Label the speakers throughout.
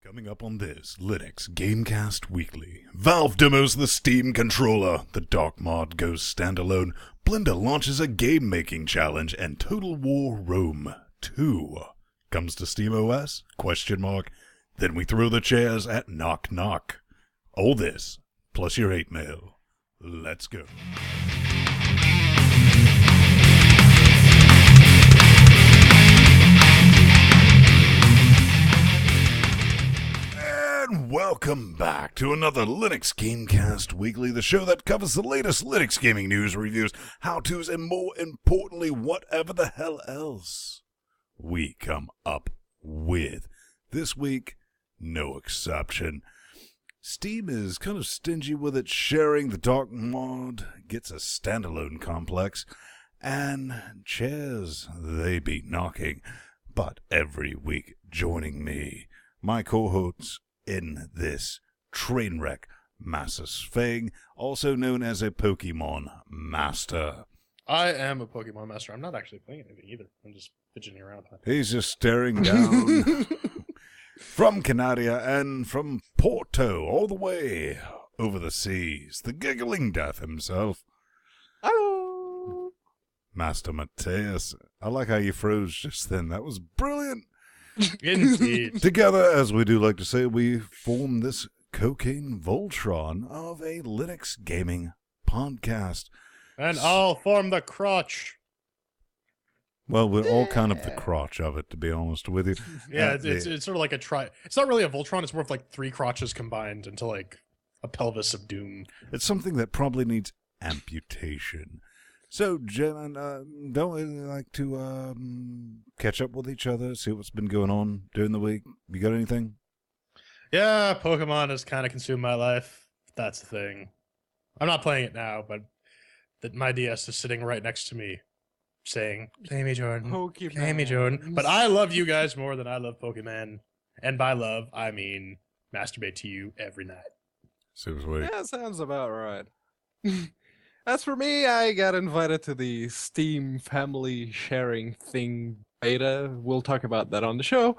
Speaker 1: Coming up on this Linux GameCast Weekly, Valve demos the Steam controller, the Dark Mod goes standalone, Blender launches a game-making challenge, and Total War Rome 2 comes to SteamOS? Then we throw the chairs at knock knock. All this, plus your hate mail. Let's go. And welcome back to another Linux GameCast Weekly, the show that covers the latest Linux gaming news, reviews, how-tos, and more importantly, whatever the hell else we come up with. This week, no exception. Steam is kind of stingy with its sharing. The Dark Mod gets a standalone complex, and chairs, they be knocking. But every week, joining me, my co-hosts in this train wreck, Massus Fang, also known as a Pokemon Master.
Speaker 2: I am a Pokemon Master. I'm not actually playing anything either. I'm just fidgeting around.
Speaker 1: He's just staring down from Canada and from Porto all the way over the seas. The giggling death himself.
Speaker 3: Hello,
Speaker 1: Master Mateus. I like how you froze just then. That was brilliant.
Speaker 2: Indeed.
Speaker 1: Together, as we do like to say, we form this cocaine Voltron of a Linux gaming podcast.
Speaker 2: And I'll form the crotch.
Speaker 1: Well, we're all kind of the crotch of it, to be honest with you.
Speaker 2: Yeah, it's sort of like a tri... It's not really a Voltron, it's more of like three crotches combined into like a pelvis of doom.
Speaker 1: It's something that probably needs amputation. So, Jen, don't we like to catch up with each other, see what's been going on during the week? You got anything?
Speaker 2: Yeah, Pokemon has kind of consumed my life. That's the thing. I'm not playing it now, but my DS is sitting right next to me saying, play me, Jordan.
Speaker 3: Pokemon.
Speaker 2: Play me, Jordan. But I love you guys more than I love Pokemon. And by love, I mean masturbate to you every night.
Speaker 1: Seriously.
Speaker 3: Yeah, sounds about right. As for me, I got invited to the Steam family sharing thing beta. We'll talk about that on the show.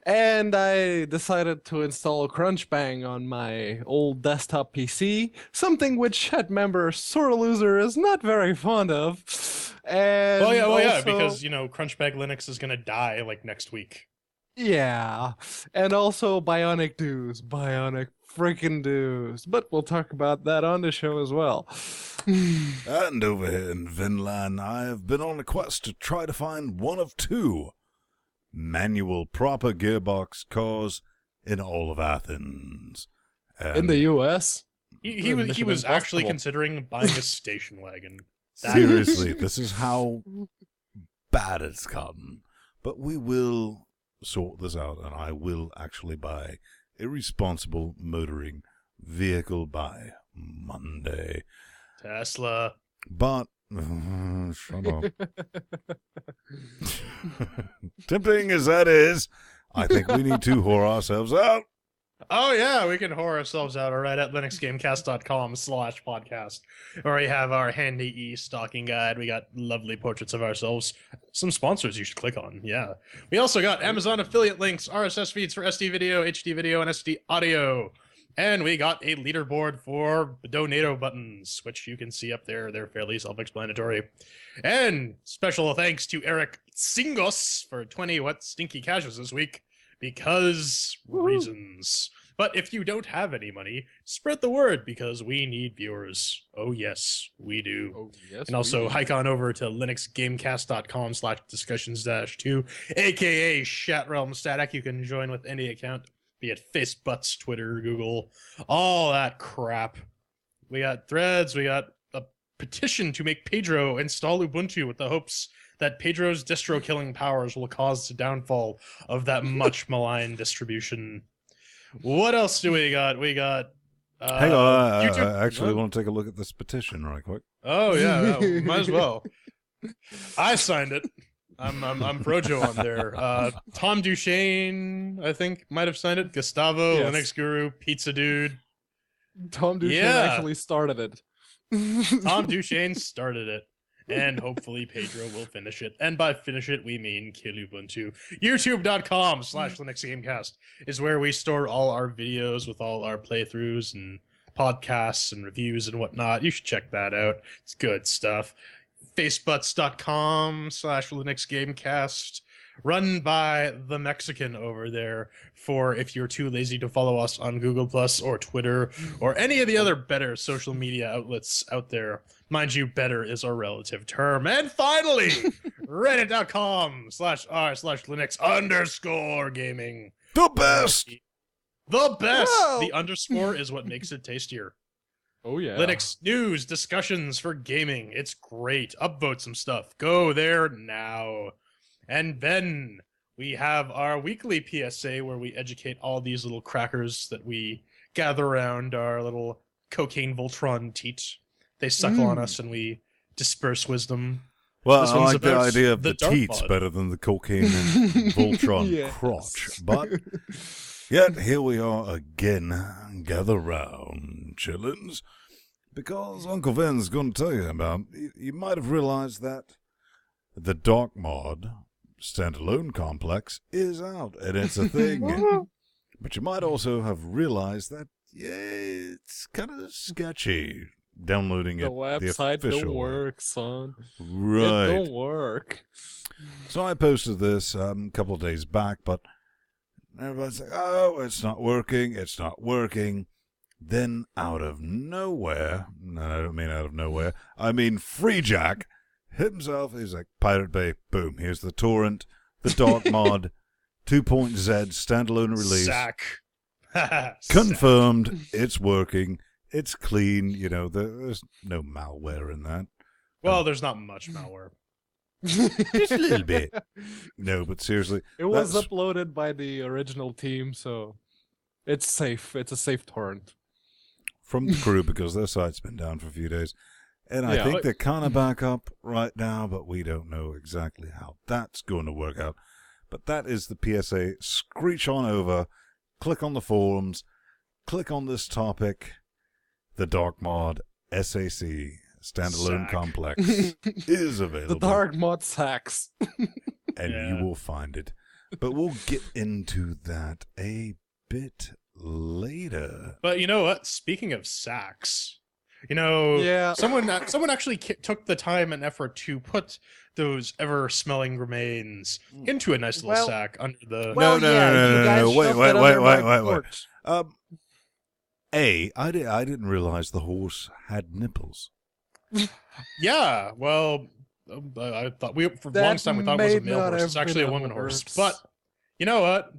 Speaker 3: And I decided to install Crunchbang on my old desktop PC, something which chat member Soraloser is not very fond of. And
Speaker 2: Well, yeah,
Speaker 3: also,
Speaker 2: because, you know, Crunchbag Linux is going to die, like, next week.
Speaker 3: yeah, and also Bionic Dues, Bionic freaking Dues. But we'll talk about that on the show as well.
Speaker 1: And over here in Vinland, I have been on a quest to try to find one of two manual proper gearbox cars in all of Athens. And
Speaker 3: In the U.S.?
Speaker 2: He was actually considering buying a station wagon.
Speaker 1: seriously, this is how bad it's gotten. But we will sort this out, and I will actually buy a responsible motoring vehicle by Monday.
Speaker 2: Tesla.
Speaker 1: But, shut up. Tempting as that is, I think we need to whore ourselves out.
Speaker 2: Oh, yeah, we can whore ourselves out, all right, at linuxgamecast.com/podcast, where we have our handy e-stalking guide. We got lovely portraits of ourselves. Some sponsors you should click on, yeah. We also got Amazon affiliate links, RSS feeds for SD video, HD video, and SD audio. And we got a leaderboard for Donato buttons, which you can see up there. They're fairly self-explanatory. And special thanks to Eric Singos for 20 What Stinky Cashes this week, because reasons. But if you don't have any money, spread the word, because we need viewers. Oh, yes, we do.
Speaker 3: Oh, yes,
Speaker 2: And also hike on over to linuxgamecast.com/discussions-2, aka Chat Static. You can join with any account, be it Facebooks, Twitter, Google, all that crap. We got threads, we got a petition to make Pedro install Ubuntu with the hopes that Pedro's distro-killing powers will cause the downfall of that much maligned distribution. What else do we got? We got...
Speaker 1: Hang on,
Speaker 2: YouTube.
Speaker 1: I actually want to take a look at this petition right quick.
Speaker 2: Oh, yeah, might as well. I signed it. I'm Brojo on there. Tom Duchesne, I think, might have signed it. Gustavo,
Speaker 3: Yes.
Speaker 2: Linux Guru, Pizza Dude.
Speaker 3: Tom Duchesne
Speaker 2: Yeah.
Speaker 3: actually started it.
Speaker 2: Tom Duchesne started it. and hopefully Pedro will finish it. And by finish it, we mean kill Ubuntu. YouTube.com/LinuxGameCast is where we store all our videos with all our playthroughs and podcasts and reviews and whatnot. You should check that out. It's good stuff. Facebooks.com/LinuxGameCast, run by the Mexican over there, for if you're too lazy to follow us on Google Plus or Twitter or any of the other better social media outlets out there. Mind you, better is a relative term. And finally, reddit.com/r/Linux_gaming.
Speaker 1: The best!
Speaker 2: The best!
Speaker 3: Whoa.
Speaker 2: The underscore is what makes it tastier.
Speaker 3: Oh yeah.
Speaker 2: Linux news, discussions for gaming. It's great. Upvote some stuff. Go there now. And then we have our weekly PSA where we educate all these little crackers that we gather around our little cocaine Voltron teat. They suckle on us and we disperse wisdom.
Speaker 1: Well,
Speaker 2: This
Speaker 1: I
Speaker 2: one's
Speaker 1: like the
Speaker 2: about
Speaker 1: idea of
Speaker 2: the
Speaker 1: the
Speaker 2: dark
Speaker 1: teats
Speaker 2: mod.
Speaker 1: better than the cocaine and Voltron
Speaker 3: Yes.
Speaker 1: crotch. But yet here we are again, gather round, chillins, because Uncle Vin's going to tell you about. You might have realized that the dark mod standalone complex is out, and it's a thing. But you might also have realized that, yeah, it's kind of sketchy downloading
Speaker 3: The
Speaker 1: it.
Speaker 3: website
Speaker 1: official
Speaker 3: don't
Speaker 1: way.
Speaker 3: work, son.
Speaker 1: Right.
Speaker 3: It don't work.
Speaker 1: So I posted this a couple of days back, but everybody's like, oh, it's not working, it's not working. Then out of nowhere, no, I don't mean out of nowhere, I mean FreeJack himself is like, Pirate Bay, boom, here's the torrent, the dark mod, 2.Z standalone release.
Speaker 2: Sack.
Speaker 1: Confirmed, it's working, it's clean, there's no malware in that.
Speaker 2: Well, there's not much malware.
Speaker 1: Just a little bit. No, but seriously,
Speaker 3: It was
Speaker 1: that's-
Speaker 3: uploaded by the original team, so it's safe. It's a safe torrent.
Speaker 1: from the crew, because their site's been down for a few days. And I
Speaker 3: Yeah.
Speaker 1: think they're kind of back up right now, but we don't know exactly how that's going to work out. But that is the PSA. Screech on over, click on the forums, click on this topic, the Dark Mod SAC standalone
Speaker 2: Sack.
Speaker 1: complex is available.
Speaker 3: The dark mod sacks.
Speaker 1: And
Speaker 2: Yeah.
Speaker 1: you will find it. But we'll get into that a bit later.
Speaker 2: But you know what? Speaking of sacks,
Speaker 3: Yeah.
Speaker 2: someone actually took the time and effort to put those ever-smelling remains into a nice little
Speaker 3: Well-
Speaker 2: sack under the.
Speaker 3: Well,
Speaker 1: no,
Speaker 3: yeah,
Speaker 1: no,
Speaker 3: you
Speaker 1: no,
Speaker 3: guys
Speaker 1: no, wait,
Speaker 3: shoved
Speaker 1: wait,
Speaker 3: it
Speaker 1: wait,
Speaker 3: under
Speaker 1: wait,
Speaker 3: my
Speaker 1: wait.
Speaker 3: porch.
Speaker 1: I didn't realize the horse had nipples.
Speaker 2: Yeah, well, I thought for the
Speaker 3: That
Speaker 2: longest time we thought it was a
Speaker 3: may
Speaker 2: male
Speaker 3: not
Speaker 2: horse. It's
Speaker 3: have
Speaker 2: actually a
Speaker 3: been a
Speaker 2: woman horse.
Speaker 3: horse.
Speaker 2: But you know what?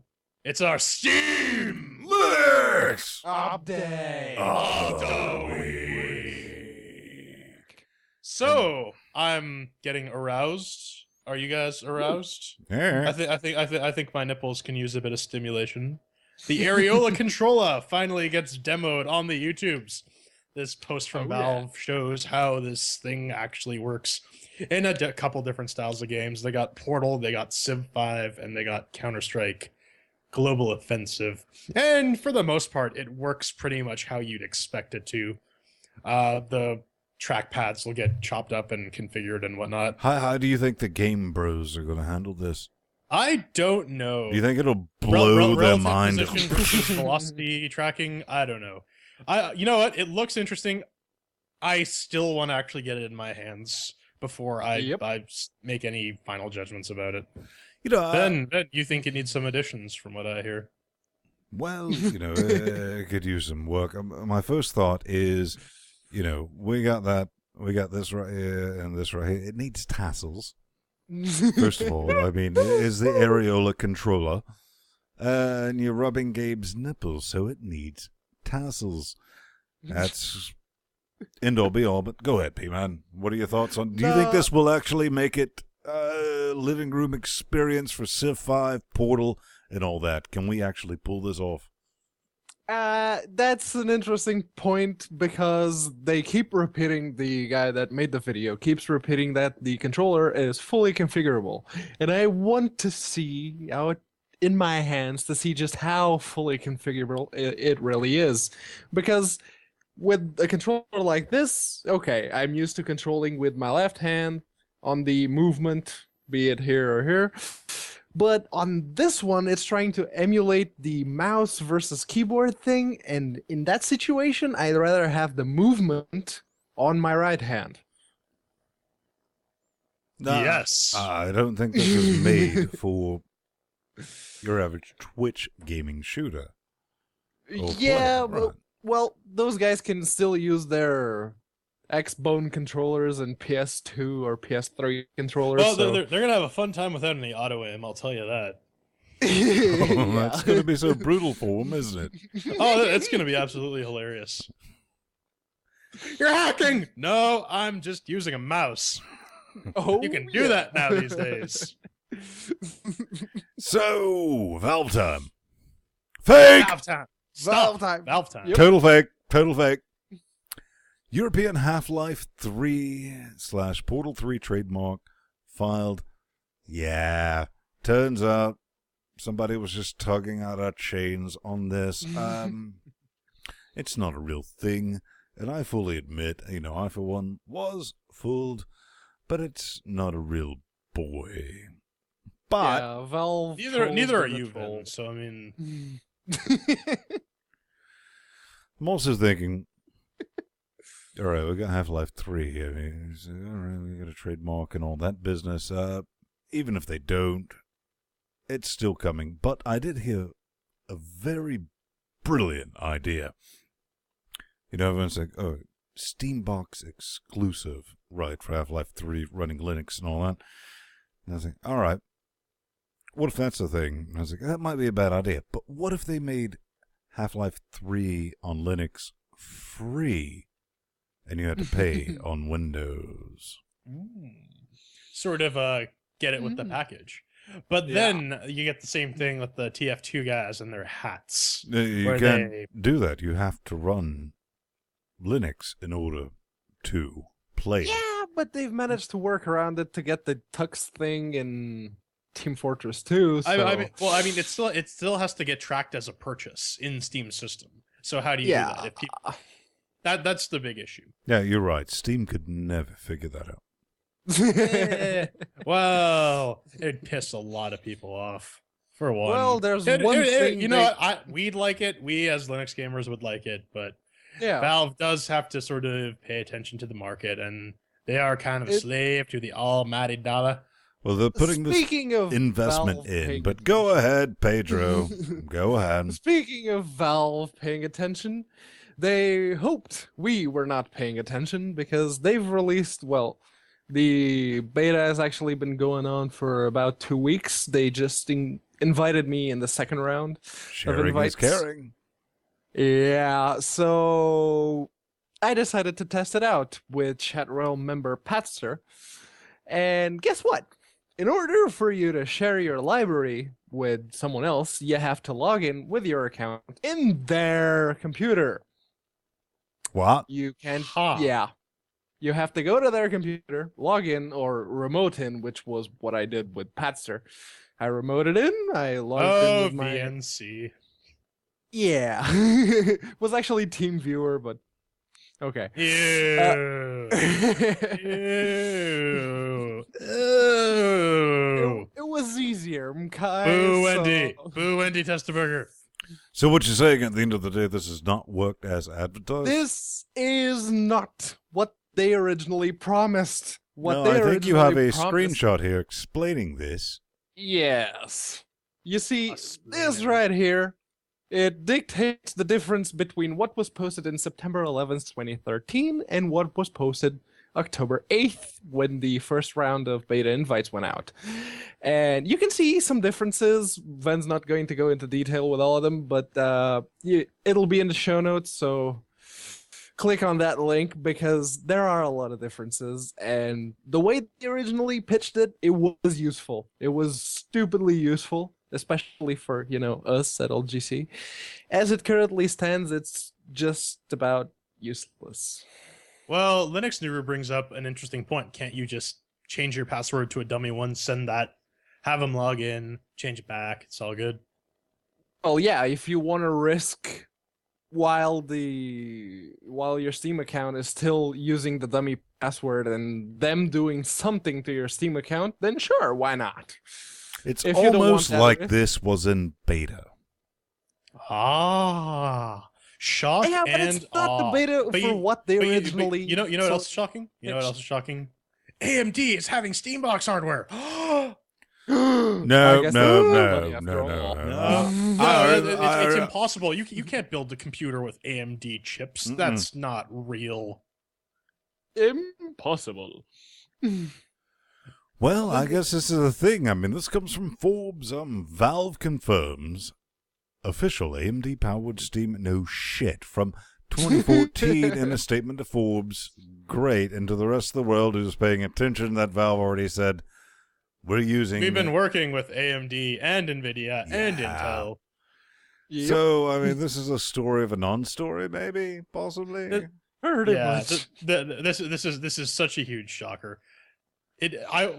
Speaker 2: It's our Steam
Speaker 1: Linux
Speaker 3: Update.
Speaker 1: of the week.
Speaker 2: So I'm getting aroused. Are you guys aroused?
Speaker 1: Yeah.
Speaker 2: I think my nipples can use a bit of stimulation. The Areola Controla finally gets demoed on the YouTubes. This post from
Speaker 3: Oh, yeah.
Speaker 2: Valve shows how this thing actually works in a couple different styles of games. They got Portal, they got Civ 5, and they got Counter-Strike Global Offensive. And for the most part, it works pretty much how you'd expect it to. The trackpads will get chopped up and configured and whatnot.
Speaker 1: How do you think the game bros are going to handle this?
Speaker 2: I don't know.
Speaker 1: Do you think it'll blow their
Speaker 2: Relative
Speaker 1: mind?
Speaker 2: position versus velocity tracking? I don't know. You know what? It looks interesting. I still want to actually get it in my hands before I
Speaker 3: Yep.
Speaker 2: make any final judgments about it.
Speaker 1: Ben,
Speaker 2: Ben, you think it needs some additions, from what I hear?
Speaker 1: well, it could use some work. My first thought is, we got this right here and this right here. It needs tassels. First of all, I mean, it is the Areola Controla, and you're rubbing Gabe's nipples, so it needs tassels. That's end all be all. But go ahead, P-Man. What are your thoughts on? Do you think
Speaker 3: No.
Speaker 1: this will actually make it a living room experience for Civ 5, Portal, and all that? Can we actually pull this off?
Speaker 3: That's an interesting point because they keep repeating, the guy that made the video keeps repeating that the controller is fully configurable. And I want to see out in my hands to see just how fully configurable it really is. Because with a controller like this, okay, I'm used to controlling with my left hand on the movement, be it here or here. But on this one, it's trying to emulate the mouse versus keyboard thing, and in that situation, I'd rather have the movement on my right hand.
Speaker 2: Yes.
Speaker 1: I don't think this is made for your average Twitch gaming shooter.
Speaker 3: Yeah, well, those guys can still use their X-Bone controllers and PS2 or PS3 controllers.
Speaker 2: Well,
Speaker 3: so...
Speaker 2: they're going to have a fun time without any auto aim, I'll tell you that.
Speaker 1: That's going to be so brutal for them, isn't it?
Speaker 2: Oh, it's going to be absolutely hilarious. You're hacking! No, I'm just using a mouse.
Speaker 3: Oh,
Speaker 2: You can do that now these days.
Speaker 1: So, Valve time. Fake!
Speaker 2: Valve time.
Speaker 3: Valve
Speaker 2: Stop.
Speaker 3: time.
Speaker 2: Valve time.
Speaker 3: Yep.
Speaker 1: Total fake. Total fake. European Half-Life 3/Portal 3 trademark filed. Yeah. Turns out somebody was just tugging at our chains on this. It's not a real thing. And I fully admit, I for one was fooled, but it's not a real boy. But
Speaker 3: Yeah, Valve.
Speaker 2: Neither are
Speaker 3: trolls
Speaker 2: you,
Speaker 3: the troll.
Speaker 2: Ben. So I mean,
Speaker 1: I'm also thinking, all right, we got Half-Life 3. I mean, all right, we got a trademark and all that business. Even if they don't, it's still coming. But I did hear a very brilliant idea. Everyone's like, oh, Steambox exclusive, right, for Half-Life 3 running Linux and all that. And I was like, all right, what if that's the thing? And I was like, that might be a bad idea. But what if they made Half-Life 3 on Linux free and you had to pay on Windows?
Speaker 2: sort of get it with the package. But then you get the same thing with the TF2 guys and their hats.
Speaker 1: You can't do that. You have to run Linux in order to play.
Speaker 3: Yeah, but they've managed to work around it to get the Tux thing in Team Fortress 2. So...
Speaker 2: I mean, it still has to get tracked as a purchase in Steam system. So how do you do that? If people, that's the big issue.
Speaker 1: Yeah, you're right. Steam could never figure that out.
Speaker 2: Well, it'd piss a lot of people off. For one.
Speaker 3: Well, there's one thing.
Speaker 2: You know what? We'd like it. We as Linux gamers would like it, but Valve does have to sort of pay attention to the market, and they are kind of a slave to the almighty dollar.
Speaker 1: Well, they're putting this investment
Speaker 3: Valve
Speaker 1: in, but go ahead, Pedro. Go ahead.
Speaker 3: Speaking of Valve paying attention, they hoped we were not paying attention because they've released, well, the beta has actually been going on for about 2 weeks. They just invited me in the second round of invites.
Speaker 1: Sharing is caring.
Speaker 3: Yeah, so I decided to test it out with Chat Realm member Patster. And guess what? In order for you to share your library with someone else, you have to log in with your account in their computer.
Speaker 1: What?
Speaker 3: You can, yeah. You have to go to their computer, log in, or remote in, which was what I did with Patster. I remoted in, I logged in with my...
Speaker 2: VNC.
Speaker 3: Yeah. It was actually TeamViewer, but... Okay.
Speaker 2: Ew. Ew. Ew.
Speaker 3: It was easier, Kai.
Speaker 2: Boo, Wendy. Boo, Wendy Testerberger.
Speaker 1: So what you're saying at the end of the day, this has not worked as advertised?
Speaker 3: This is not what they originally promised.
Speaker 1: I think you have a screenshot here explaining this.
Speaker 3: Yes. You see, this right here, it dictates the difference between what was posted in September 11th, 2013 and what was posted October 8th when the first round of beta invites went out. And you can see some differences. Ven's not going to go into detail with all of them, but it'll be in the show notes, so click on that link because there are a lot of differences. And the way they originally pitched it, it was useful. It was stupidly useful, especially for, us at LGC. As it currently stands, it's just about useless.
Speaker 2: Well, Linux Guru brings up an interesting point. Can't you just change your password to a dummy one, send that, have them log in, change it back? It's all good.
Speaker 3: Oh, yeah, if you want to risk while your Steam account is still using the dummy password and them doing something to your Steam account, then sure, why not?
Speaker 1: It's
Speaker 3: If you don't want
Speaker 1: almost
Speaker 3: that
Speaker 1: like
Speaker 3: risk-
Speaker 1: this was in beta.
Speaker 2: Shock
Speaker 3: Yeah, but
Speaker 2: and
Speaker 3: it's not
Speaker 2: awe.
Speaker 3: the beta
Speaker 2: But
Speaker 3: for what they
Speaker 2: but
Speaker 3: originally.
Speaker 2: you know what
Speaker 3: so-
Speaker 2: else is shocking? You know what else is shocking? AMD is having Steambox hardware.
Speaker 1: No,
Speaker 3: I guess
Speaker 1: no,
Speaker 3: that's
Speaker 1: no,
Speaker 3: money after
Speaker 1: no,
Speaker 3: all.
Speaker 1: no.
Speaker 2: It's impossible. You can't build a computer with AMD chips.
Speaker 1: Mm-mm.
Speaker 2: That's not real.
Speaker 3: Impossible.
Speaker 1: Well, I guess this is the thing. I mean, this comes from Forbes. Valve confirms official AMD-powered Steam. No shit. From 2014 in a statement to Forbes. Great. And to the rest of the world who's paying attention, that Valve already said, we've
Speaker 2: been working with AMD and NVIDIA and Intel.
Speaker 3: Yep.
Speaker 1: So, I mean, this is a story of a non-story, maybe, possibly.
Speaker 3: Pretty much.
Speaker 2: This is such a huge shocker.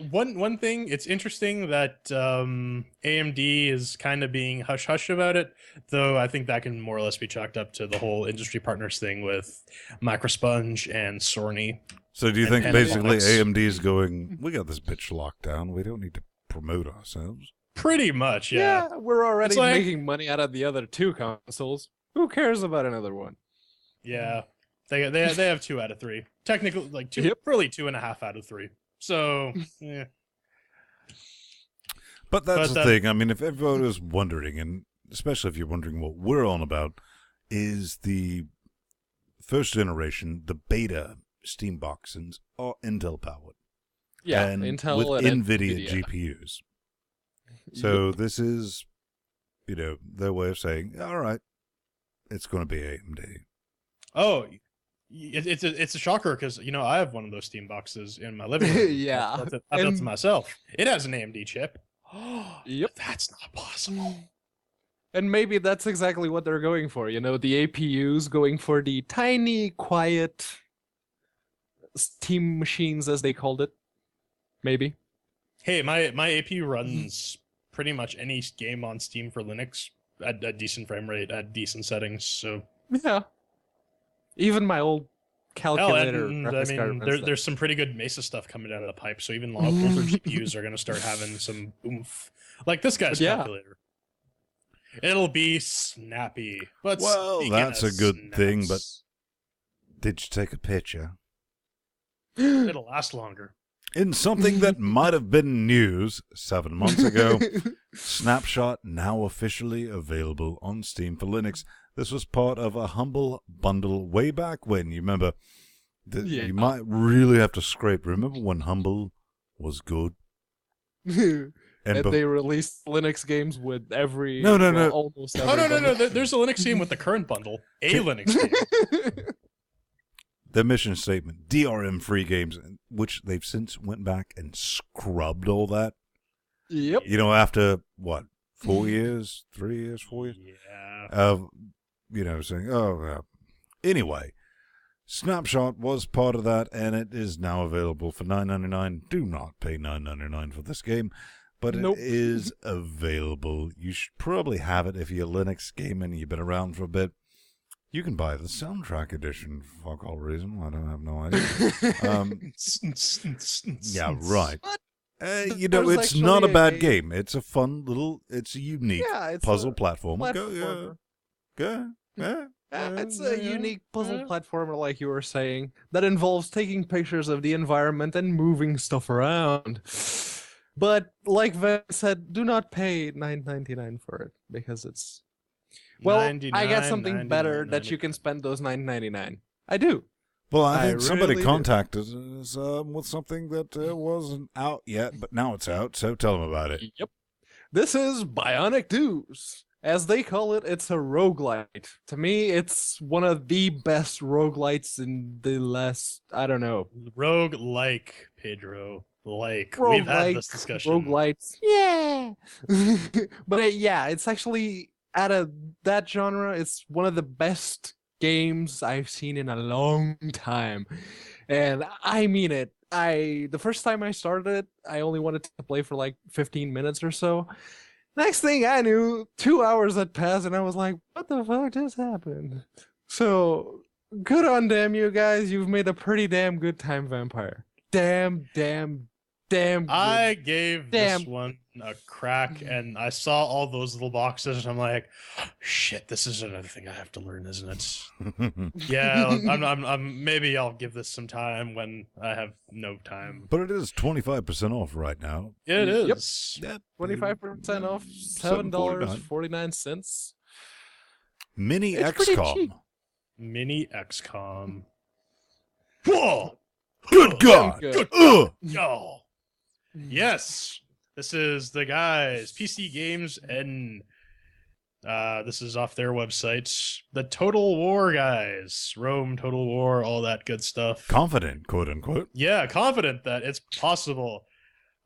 Speaker 2: One thing, it's interesting that AMD is kind of being hush hush about it, though I think that can more or less be chalked up to the whole industry partners thing with Microsponge and Sony.
Speaker 1: So do you
Speaker 2: and
Speaker 1: think basically
Speaker 2: Panasonics.
Speaker 1: AMD is going, we got this bitch locked down. We don't need to promote ourselves.
Speaker 2: Pretty much, yeah.
Speaker 3: We're already
Speaker 2: It's like-
Speaker 3: making money out of the other two consoles. Who cares about another one?
Speaker 2: Yeah. They have 2 out of 3. Technically, like really 2.5 out of 3. So, yeah.
Speaker 1: But that's
Speaker 2: But
Speaker 1: the thing. I mean, if everyone is wondering, and especially if you're wondering what we're on about, is the first generation, the beta Steam boxes are Intel powered.
Speaker 3: Yeah,
Speaker 1: and
Speaker 3: Intel
Speaker 1: with
Speaker 3: and
Speaker 1: NVIDIA
Speaker 3: NVIDIA.
Speaker 1: GPUs. So this is, their way of saying, all right, it's going to be AMD.
Speaker 2: Oh, it's a shocker because I have one of those Steam boxes in my living room.
Speaker 3: Yeah.
Speaker 2: I built it
Speaker 3: And-
Speaker 2: myself. It has an AMD chip.
Speaker 3: Yep.
Speaker 2: That's not possible.
Speaker 3: And maybe that's exactly what they're going for. The APUs going for the tiny, quiet Steam machines, as they called it. Maybe.
Speaker 2: Hey, my AP runs pretty much any game on Steam for Linux at a decent frame rate, at decent settings. So
Speaker 3: Yeah. Even my old
Speaker 2: hell,
Speaker 3: calculator.
Speaker 2: and, I
Speaker 3: graphics card
Speaker 2: mean,
Speaker 3: runs that.
Speaker 2: there's some pretty good Mesa stuff coming down the pipe. So even older GPUs are going to start having some oomph, like this guy's
Speaker 3: Yeah.
Speaker 2: calculator. It'll be snappy. But
Speaker 1: Well,
Speaker 2: speaking
Speaker 1: that's
Speaker 2: of
Speaker 1: a good thing, but-
Speaker 2: snaps,
Speaker 1: Did you take a picture?
Speaker 2: it'll last longer.
Speaker 1: In something that might have been news 7 months ago, Snapshot now officially available on Steam for Linux. This was part of a Humble bundle way back when. You remember,
Speaker 3: Yeah.
Speaker 1: you might really have to scrape. Remember when Humble was good?
Speaker 3: And
Speaker 1: bef-
Speaker 3: they released Linux games with every
Speaker 1: No.
Speaker 3: almost every
Speaker 2: Oh no!
Speaker 3: bundle.
Speaker 2: There's a Linux game with the current bundle. A Linux game.
Speaker 1: their mission statement, DRM free games, which they've since went back and scrubbed all that.
Speaker 3: Yep.
Speaker 1: After what, 4 years, 3 years, 4 years?
Speaker 2: Yeah.
Speaker 1: Of, saying, anyway, Snapshot was part of that, and it is now available for $9.99. Do not pay $9.99 for this game, but
Speaker 3: Nope.
Speaker 1: it is available. You should probably have it if you're Linux gaming and you've been around for a bit. You can buy the soundtrack edition for fuck all reason. I don't have no idea. Yeah, right.
Speaker 3: What?
Speaker 1: It's
Speaker 3: actually
Speaker 1: not a bad
Speaker 3: a-
Speaker 1: game. It's a fun little, it's a unique
Speaker 3: Yeah, it's
Speaker 1: puzzle
Speaker 3: a
Speaker 1: platformer.
Speaker 3: platformer. It's a
Speaker 2: Yeah.
Speaker 3: unique puzzle
Speaker 2: Yeah.
Speaker 3: platformer, like you were saying, that involves taking pictures of the environment and moving stuff around. But like Van said, do not pay $9.99 for it because it's I got something better that you can spend those $9.99. I do.
Speaker 1: Well, I
Speaker 3: I
Speaker 1: think somebody
Speaker 3: really do.
Speaker 1: contacted us with something that wasn't out yet, but now it's out, so tell them about it.
Speaker 3: Yep. This is Bionic Dues. As they call it, it's a roguelite. To me, it's one of the best roguelites in the last, I don't know.
Speaker 2: Rogue like Pedro. Like we've had this discussion.
Speaker 3: Roguelites. Yeah. But it's actually out of that genre, it's one of the best games I've seen in a long time. And I mean it. The first time I started it, I only wanted to play for like 15 minutes or so. Next thing I knew, 2 hours had passed, and I was like, what the fuck just happened? So, good on damn you guys. You've made a pretty damn good time vampire. Damn good.
Speaker 2: I gave
Speaker 3: Damn.
Speaker 2: this one a crack, and I saw all those little boxes, and I'm like, shit, this is another thing I have to learn, isn't it? Yeah, I'm maybe I'll give this some time when I have no time.
Speaker 1: But it is 25% off right now.
Speaker 2: It
Speaker 3: Yep.
Speaker 2: is.
Speaker 1: Yep.
Speaker 3: 25% off, $7.49.
Speaker 1: Mini
Speaker 3: It's pretty
Speaker 1: XCOM.
Speaker 3: cheap.
Speaker 2: Mini XCOM. Whoa!
Speaker 1: Good God!
Speaker 3: Good.
Speaker 1: Ugh!
Speaker 2: Oh. Yes. This is the guys, PC Games, and this is off their website. The Total War guys. Rome, Total War, all that good stuff.
Speaker 1: Confident, quote unquote.
Speaker 2: Yeah, confident that it's possible.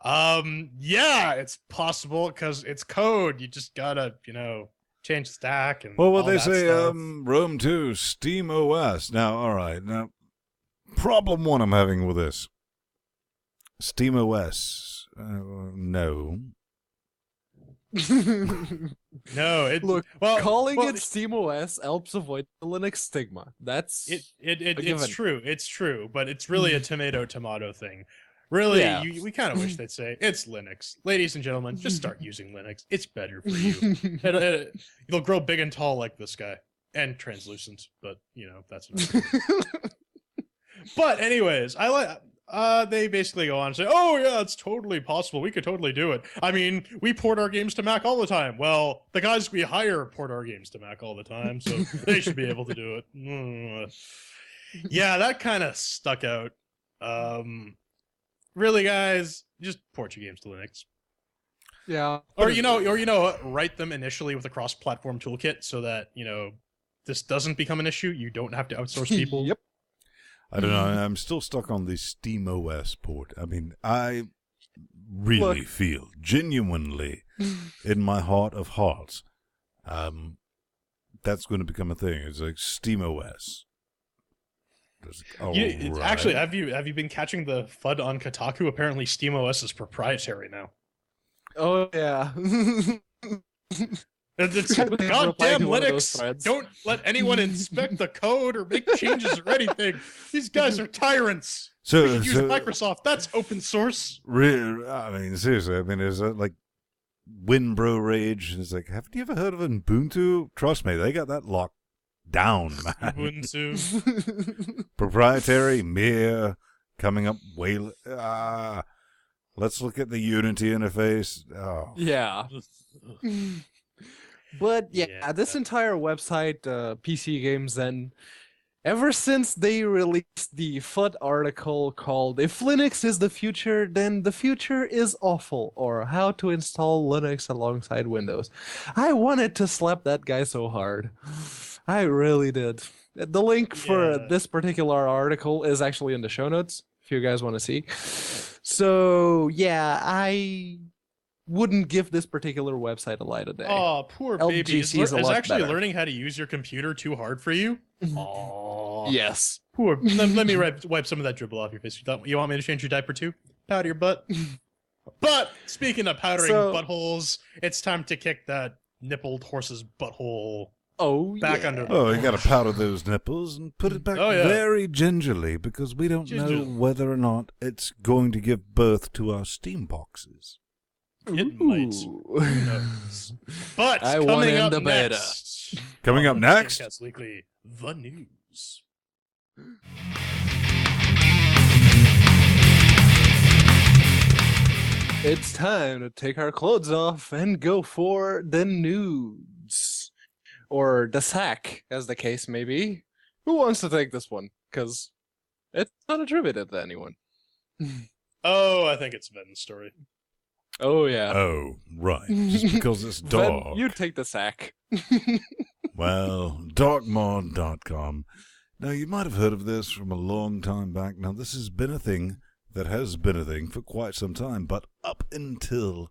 Speaker 2: Yeah, it's possible because it's code. You just gotta, change the stack and
Speaker 1: Well, what
Speaker 2: all
Speaker 1: they
Speaker 2: that
Speaker 1: say,
Speaker 2: stuff.
Speaker 1: Rome 2, SteamOS. Now, all right. Now, problem one I'm having with this. SteamOS. No.
Speaker 2: No, it
Speaker 3: Look,
Speaker 2: well,
Speaker 3: calling
Speaker 2: well,
Speaker 3: it SteamOS helps avoid the Linux stigma. That's
Speaker 2: it's
Speaker 3: given.
Speaker 2: true. It's true, but it's really a tomato thing. Really,
Speaker 3: Yeah.
Speaker 2: we kind of wish they'd say it's Linux. Ladies and gentlemen, just start using Linux. It's better for you. It'll grow big and tall like this guy, and translucent. But that's another thing. But anyways, I like. They basically go on and say, "Oh yeah, it's totally possible. We could totally do it. I mean, we port our games to Mac all the time. Well, the guys we hire port our games to Mac all the time, so they should be able to do it." Yeah, that kind of stuck out. Really, guys, just port your games to Linux,
Speaker 3: yeah.
Speaker 2: or write them initially with a cross-platform toolkit so that this doesn't become an issue. You don't have to outsource people.
Speaker 3: Yep.
Speaker 1: I don't know. I'm still stuck on the SteamOS port. I mean, I really feel genuinely in my heart of hearts that's going to become a thing. It's like SteamOS.
Speaker 2: Actually, have you been catching the FUD on Kotaku? Apparently, SteamOS is proprietary now.
Speaker 3: Oh yeah.
Speaker 2: It's
Speaker 3: Reply
Speaker 2: goddamn
Speaker 3: to one of those
Speaker 2: Linux.
Speaker 3: threads.
Speaker 2: Don't let anyone inspect the code or make changes or anything. These guys are tyrants.
Speaker 1: So,
Speaker 2: We should use Microsoft. That's open source.
Speaker 1: I mean, seriously. I mean, is that like Winbro Rage? It's like, haven't you ever heard of Ubuntu? Trust me, they got that locked down, man.
Speaker 2: Ubuntu.
Speaker 1: Proprietary, Mir, coming up way. Let's look at the Unity interface. Oh.
Speaker 3: Yeah. But yeah,
Speaker 2: Yeah.
Speaker 3: this entire website, PC Games, then, ever since they released the FUD article called "If Linux is the Future, then the Future is Awful," or "How to Install Linux Alongside Windows," I wanted to slap that guy so hard. I really did. The link for
Speaker 2: Yeah.
Speaker 3: this particular article is actually in the show notes, if you guys want to see. So, yeah, I wouldn't give this particular website a light of day.
Speaker 2: Oh, poor baby. Is,
Speaker 3: LGC is a
Speaker 2: is
Speaker 3: lot
Speaker 2: actually
Speaker 3: better.
Speaker 2: learning how to use your computer too hard for you? Oh,
Speaker 3: Yes.
Speaker 2: Poor. Let me wipe some of that dribble off your face. You want me to change your diaper too? Powder your butt. But speaking of powdering buttholes, it's time to kick that nippled horse's butthole
Speaker 3: Oh,
Speaker 2: back
Speaker 3: yeah.
Speaker 2: under.
Speaker 1: Oh, you got to powder those nipples and put it back
Speaker 2: Oh, yeah.
Speaker 1: very gingerly because we don't know
Speaker 2: Gingerly.
Speaker 1: whether or not it's going to give birth to our steam boxes.
Speaker 2: It might.
Speaker 3: Ooh.
Speaker 2: Who knows? But
Speaker 3: I want
Speaker 2: coming
Speaker 3: in
Speaker 2: up
Speaker 3: the beta.
Speaker 2: next.
Speaker 1: Coming up
Speaker 2: on
Speaker 1: next?
Speaker 2: GameCast Weekly, the news.
Speaker 3: It's time to take our clothes off and go for the nudes. Or the sack, as the case may be. Who wants to take this one? Because it's not attributed to anyone.
Speaker 2: Oh, I think it's Ven's story.
Speaker 3: Oh, yeah.
Speaker 1: Oh, right. Just because it's
Speaker 3: Ven,
Speaker 1: dog.
Speaker 3: you take the sack.
Speaker 1: Well, darkmod.com. Now, you might have heard of this from a long time back. Now, this has been a thing that has been a thing for quite some time, but up until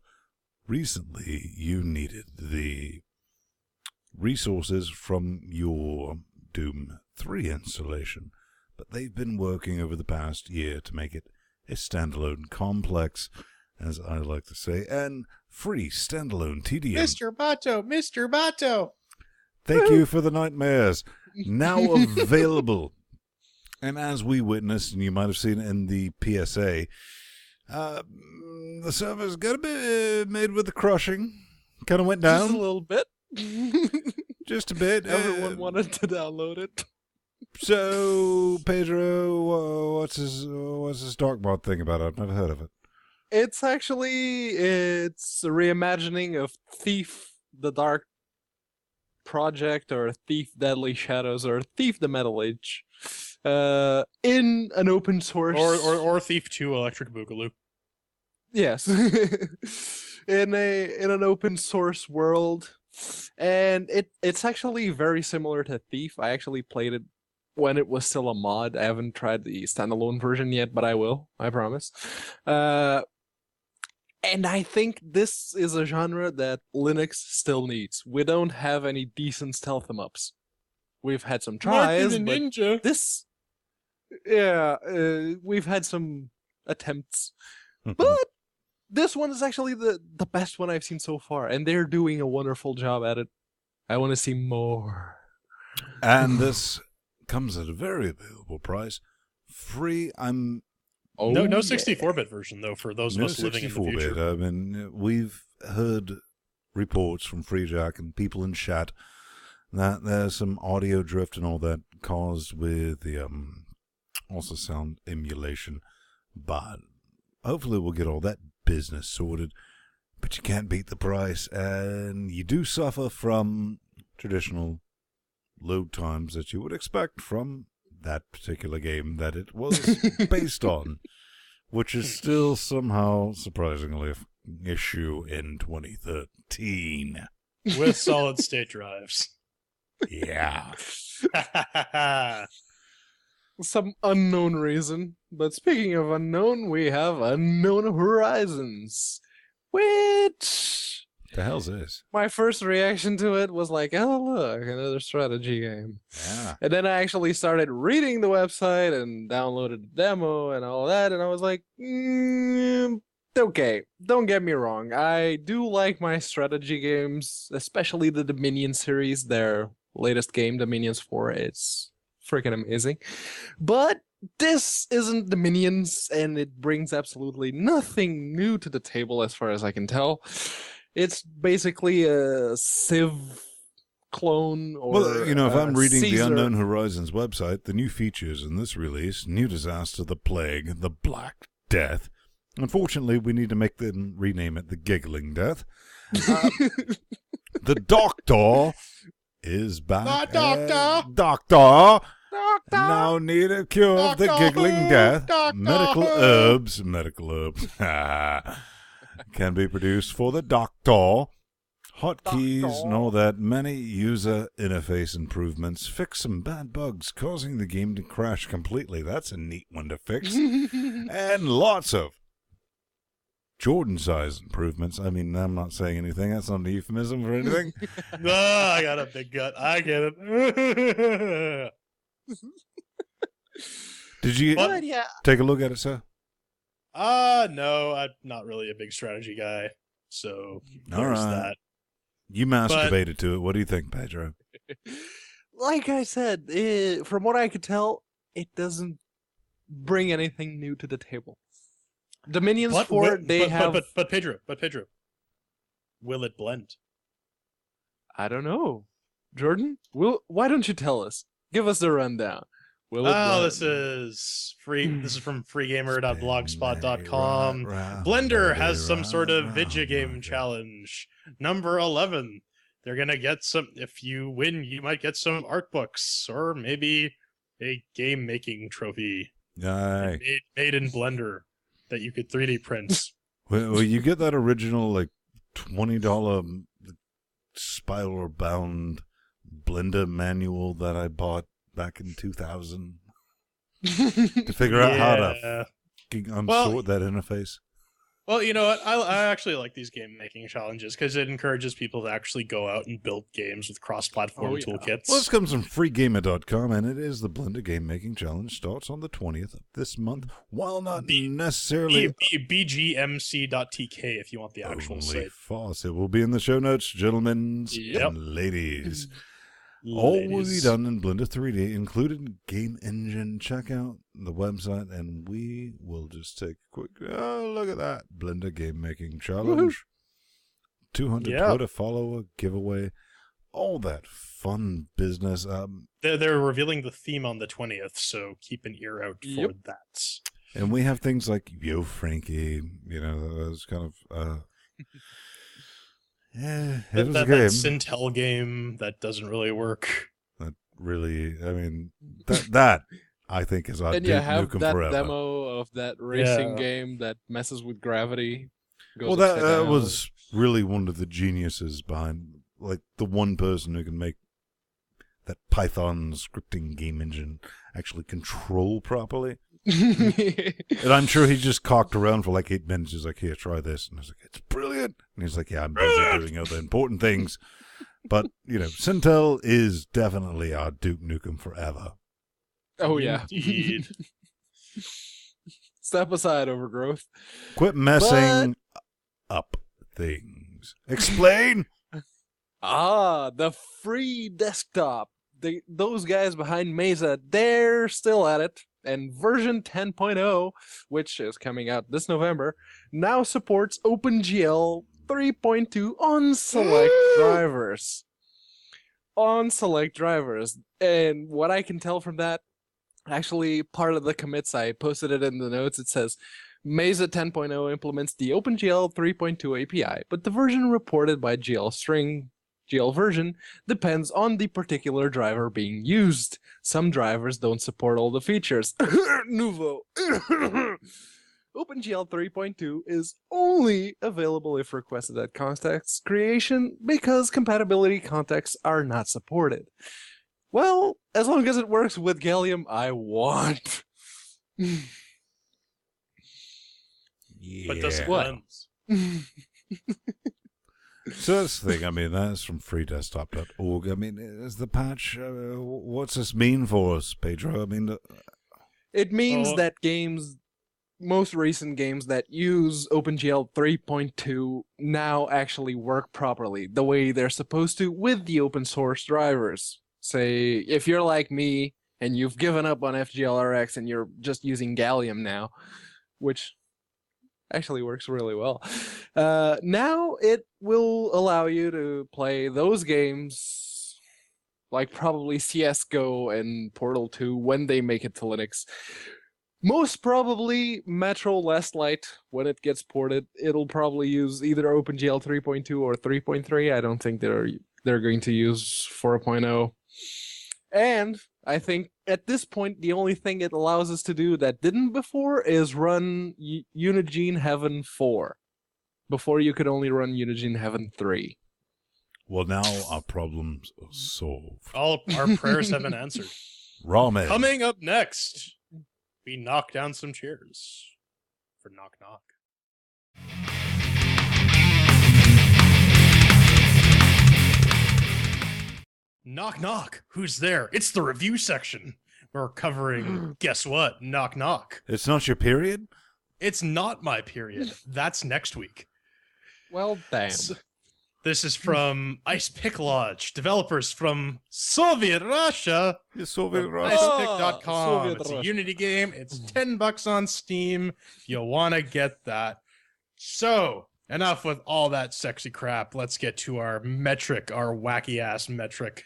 Speaker 1: recently, you needed the resources from your Doom 3 installation. But they've been working over the past year to make it a standalone complex as I like to say, and free standalone TDM.
Speaker 2: Mr. Bato.
Speaker 1: Thank you for the nightmares. Now available. And as we witnessed, and you might have seen in the PSA, the server's got a bit made with the crushing. Kind of went down.
Speaker 3: Just a little bit.
Speaker 1: Just a bit.
Speaker 3: Everyone wanted to download it.
Speaker 1: So, Pedro, what's this Darkbot thing about? I've never heard of it.
Speaker 3: It's a reimagining of Thief the Dark Project, or Thief Deadly Shadows, or Thief the Metal Age, in an open source,
Speaker 2: or Thief 2 Electric Boogaloo.
Speaker 3: Yes. in an open source world, and it's actually very similar to Thief. I actually played it when it was still a mod. I haven't tried the standalone version yet, but I will, I promise. And I think this is a genre that Linux still needs. We don't have any decent stealth em-ups. We've had some tries, but
Speaker 2: Ninja.
Speaker 3: this, we've had some attempts, but this one is actually the best one I've seen so far, and they're doing a wonderful job at it. I want to see more.
Speaker 1: And this comes at a very available price. Free.
Speaker 2: No 64-bit version, though, for those of us living in the
Speaker 1: 64-bit.
Speaker 2: future.
Speaker 1: I mean, we've heard reports from FreeJack and people in chat that there's some audio drift and all that caused with the also sound emulation. But hopefully we'll get all that business sorted. But you can't beat the price, and you do suffer from traditional load times that you would expect from that particular game that it was based on, which is still somehow surprisingly an issue in 2013.
Speaker 2: With solid state drives.
Speaker 1: Yeah.
Speaker 3: Some unknown reason. But speaking of unknown, we have Unknown Horizons, which...
Speaker 1: The hell's this?
Speaker 3: My first reaction to it was like, oh, look, another strategy game.
Speaker 1: Yeah.
Speaker 3: And then I actually started reading the website and downloaded the demo and all that, and I was like, okay, don't get me wrong. I do like my strategy games, especially the Dominion series. Their latest game, Dominions 4, it's freaking amazing. But this isn't Dominions, and it brings absolutely nothing new to the table as far as I can tell. It's basically a Civ clone, or
Speaker 1: well, you know, if I'm reading
Speaker 3: Caesar.
Speaker 1: the Unknown Horizons website, the new features in this release: new disaster, the plague, the Black Death. Unfortunately, we need to make them rename it the Giggling Death. The Doctor is back. Doctor. Now need a cure of the giggling death. Medical herbs can be produced for the Doctor. Hotkeys and all that. Many user interface improvements. Fix some bad bugs causing the game to crash completely. That's a neat one to fix. And lots of Jordan size improvements. I mean, I'm not saying anything. That's not a euphemism for anything.
Speaker 2: No, I got a big gut. I get it.
Speaker 1: Did you take a look at it, sir?
Speaker 2: No, I'm not really a big strategy guy. So there's that.
Speaker 1: You masturbated to it. What do you think, Pedro?
Speaker 3: Like I said, from what I could tell, it doesn't bring anything new to the table. Dominions 4,
Speaker 2: But Pedro, will it blend?
Speaker 3: I don't know. Jordan, why don't you tell us? Give us the rundown.
Speaker 2: This is free. This is from freegamer.blogspot.com. Blender has some sort of video game challenge. Number 11. They're gonna get some. If you win, you might get some art books or maybe a game making trophy made in Blender that you could 3D print.
Speaker 1: Well, you get that original like $20 spiral bound Blender manual that I bought back in 2000 to figure out how to unsort that interface.
Speaker 2: Well, you know what? I actually like these game making challenges because it encourages people to actually go out and build games with cross-platform toolkits.
Speaker 1: Well, this comes from freegamer.com, and it is the Blender Game Making Challenge. Starts on the 20th of this month, while not necessarily...
Speaker 2: BGMC.tk if you want the actual site.
Speaker 1: Farce. It will be in the show notes, gentlemen and ladies. All will be done in Blender 3D, included game engine. Check out the website, and we will just take a quick look at that. Blender Game Making Challenge. 200 Twitter follower giveaway. All that fun business.
Speaker 2: They're revealing the theme on the 20th, so keep an ear out for that.
Speaker 1: And we have things like Yo Frankie, those kind of... Yeah, it was a game.
Speaker 2: That Sintel game that doesn't really work.
Speaker 1: That really, I mean, that I think is our
Speaker 3: And you have
Speaker 1: Nukem
Speaker 3: that
Speaker 1: forever.
Speaker 3: demo of that racing game that messes with gravity.
Speaker 1: Well, that was really one of the geniuses behind, like, the one person who can make that Python scripting game engine actually control properly. And I'm sure he just cocked around for like 8 minutes. He's like, here, try this. And I was like, it's brilliant. And he's like, yeah, I'm busy doing other important things. But, Sintel is definitely our Duke Nukem forever.
Speaker 3: Oh, yeah.
Speaker 2: Indeed.
Speaker 3: Step aside, Overgrowth.
Speaker 1: Quit messing up things. Explain.
Speaker 3: The FreeDesktop. Those guys behind Mesa, they're still at it. And version 10.0, which is coming out this November, now supports OpenGL 3.2 on select drivers. On select drivers. And what I can tell from that, actually part of the commits, I posted it in the notes, it says, Mesa 10.0 implements the OpenGL 3.2 API, but the version reported by GL version depends on the particular driver being used. Some drivers don't support all the features. Nouveau. OpenGL 3.2 is only available if requested at context creation because compatibility contexts are not supported. Well, as long as it works with Gallium, I want.
Speaker 2: But does it
Speaker 3: What?
Speaker 2: run?
Speaker 1: So that's the thing. I mean, that's from freedesktop.org. I mean, is the patch, what's this mean for us, Pedro? I mean...
Speaker 3: It means that most recent games that use OpenGL 3.2 now actually work properly, the way they're supposed to with the open source drivers. Say, if you're like me, and you've given up on FGLRX and you're just using Gallium now, which actually works really well. Now it will allow you to play those games, like probably CSGO and Portal 2, when they make it to Linux. Most probably Metro Last Light, when it gets ported, it'll probably use either OpenGL 3.2 or 3.3. I don't think they're going to use 4.0. And I think at this point, the only thing it allows us to do that didn't before is run Unigine Heaven 4. Before you could only run Unigine Heaven 3.
Speaker 1: Well, now our problems are solved.
Speaker 2: All our prayers have been answered.
Speaker 1: Ramen.
Speaker 2: Coming up next, we knock down some chairs for Knock Knock. Knock Knock, who's there? It's the review section. We're covering, guess what? Knock Knock.
Speaker 1: It's not your period?
Speaker 2: It's not my period. That's next week.
Speaker 3: Well, damn.
Speaker 2: This is from Ice Pick Lodge, developers from Soviet Russia.
Speaker 1: Soviet Russia.
Speaker 2: Icepick.com.
Speaker 3: Soviet
Speaker 2: It's a
Speaker 3: Russia.
Speaker 2: Unity game. It's $10 on Steam if you want to get that. So, enough with all that sexy crap. Let's get to our metric, our wacky-ass metric,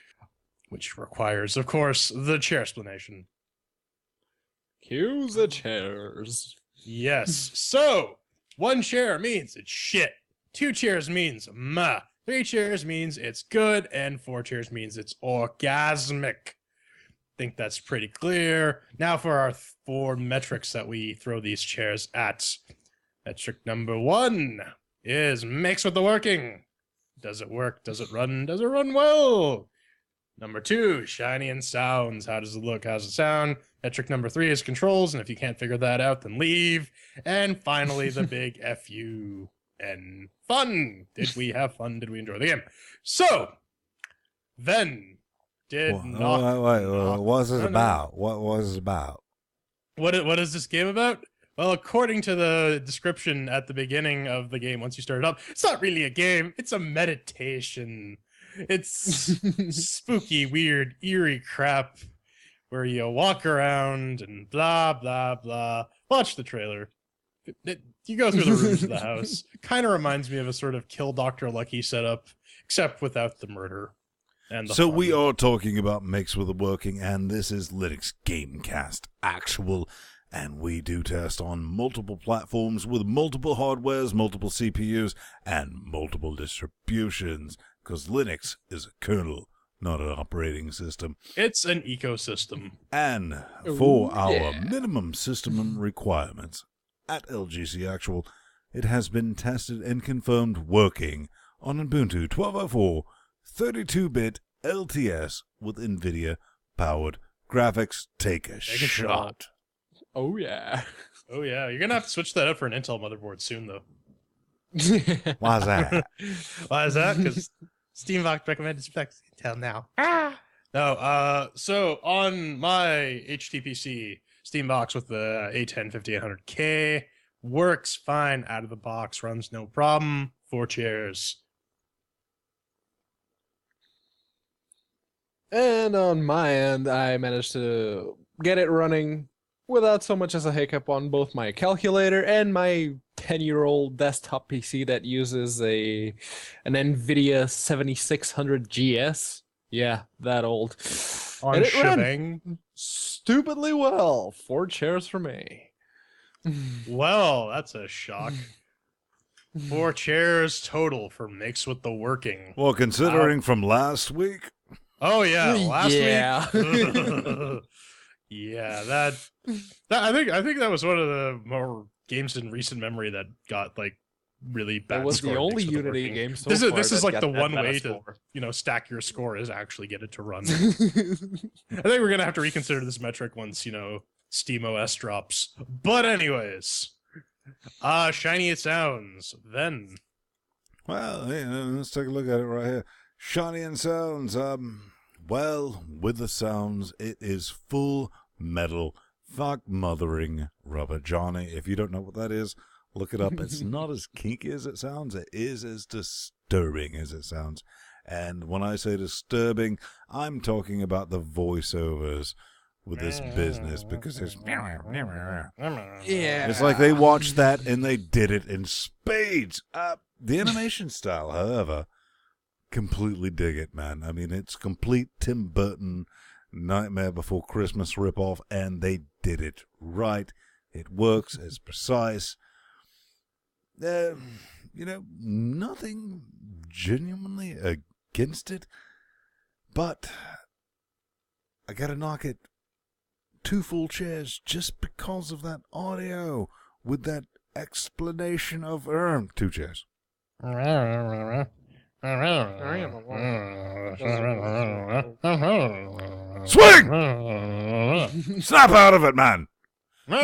Speaker 2: which requires, of course, the chair explanation.
Speaker 3: Cue the chairs.
Speaker 2: Yes. So, 1 chair means it's shit. 2 chairs means meh. 3 chairs means it's good. And 4 chairs means it's orgasmic. Think that's pretty clear. Now for our 4 metrics that we throw these chairs at. Metric number 1 is mix with the working. Does it work? Does it run? Does it run well? Number 2, shiny and sounds. How does it look? How's it sound? Metric number 3 is controls, and if you can't figure that out, then leave. And finally, the big FUN. Fun! Did we have fun? Did we enjoy the game? So, then,
Speaker 1: Wait, what was it about? What was it about?
Speaker 2: What is this game about? Well, according to the description at the beginning of the game, once you start it up, it's not really a game. It's a meditation. It's spooky, weird, eerie crap where you walk around and blah, blah, blah. Watch the trailer. You go through the rooms of the house. Kind of reminds me of a sort of Kill Dr. Lucky setup, except without the murder. And the
Speaker 1: So
Speaker 2: fun.
Speaker 1: we are talking about Mix with the Working, and this is Linux GameCast Actual, and we do test on multiple platforms with multiple hardwares, multiple CPUs, and multiple distributions, because Linux is a kernel, not an operating system.
Speaker 2: It's an ecosystem.
Speaker 1: And for our minimum system requirements at LGC Actual, it has been tested and confirmed working on Ubuntu 12.04 32-bit LTS with NVIDIA-powered graphics. Take a shot.
Speaker 3: Oh, yeah.
Speaker 2: Oh, yeah. You're going to have to switch that up for an Intel motherboard soon, though.
Speaker 1: Why's that?
Speaker 2: Why is that? Because SteamOS recommended specs Intel now. No, so on my HTPC SteamBox with the A10 5800K, works fine out of the box, runs no problem. 4 chairs.
Speaker 3: And on my end, I managed to get it running without so much as a hiccup on both my calculator and my 10-year-old desktop PC that uses an NVIDIA 7600 GS. Yeah, that old.
Speaker 2: On
Speaker 3: And it ran
Speaker 2: shebang.
Speaker 3: stupidly well. 4 chairs for me.
Speaker 2: Well, that's a shock. 4 chairs total for Mix with the Working.
Speaker 1: Well, considering from last week,
Speaker 2: Oh yeah, last
Speaker 3: Yeah.
Speaker 2: week. Yeah, that I think that was one of the more games in recent memory that got like really bad.
Speaker 3: That was the
Speaker 2: score
Speaker 3: only
Speaker 2: Mix with the
Speaker 3: Unity
Speaker 2: Working.
Speaker 3: game so
Speaker 2: This
Speaker 3: far
Speaker 2: is
Speaker 3: that
Speaker 2: like
Speaker 3: got
Speaker 2: the
Speaker 3: that
Speaker 2: one
Speaker 3: meta
Speaker 2: way
Speaker 3: score.
Speaker 2: to stack your score is actually get it to run. I think we're gonna have to reconsider this metric once SteamOS drops. But anyways, shiny it sounds. Then
Speaker 1: well, let's take a look at it right here. Shiny and sounds. Well, with the sounds, it is full metal, fuck mothering rubber Johnny. If you don't know what that is, look it up. It's not as kinky as it sounds. It is as disturbing as it sounds. And when I say disturbing, I'm talking about the voiceovers with this business, because it's
Speaker 3: Yeah.
Speaker 1: it's like they watched that and they did it in spades. The animation style, however, completely dig it, man. I mean, it's complete Tim Burton Nightmare Before Christmas ripoff, and they did it right. It works. It's precise. Nothing genuinely against it, but I gotta knock it 2 full chairs just because of that audio with that explanation of 2 chairs. Swing! Snap out of it, man!
Speaker 2: The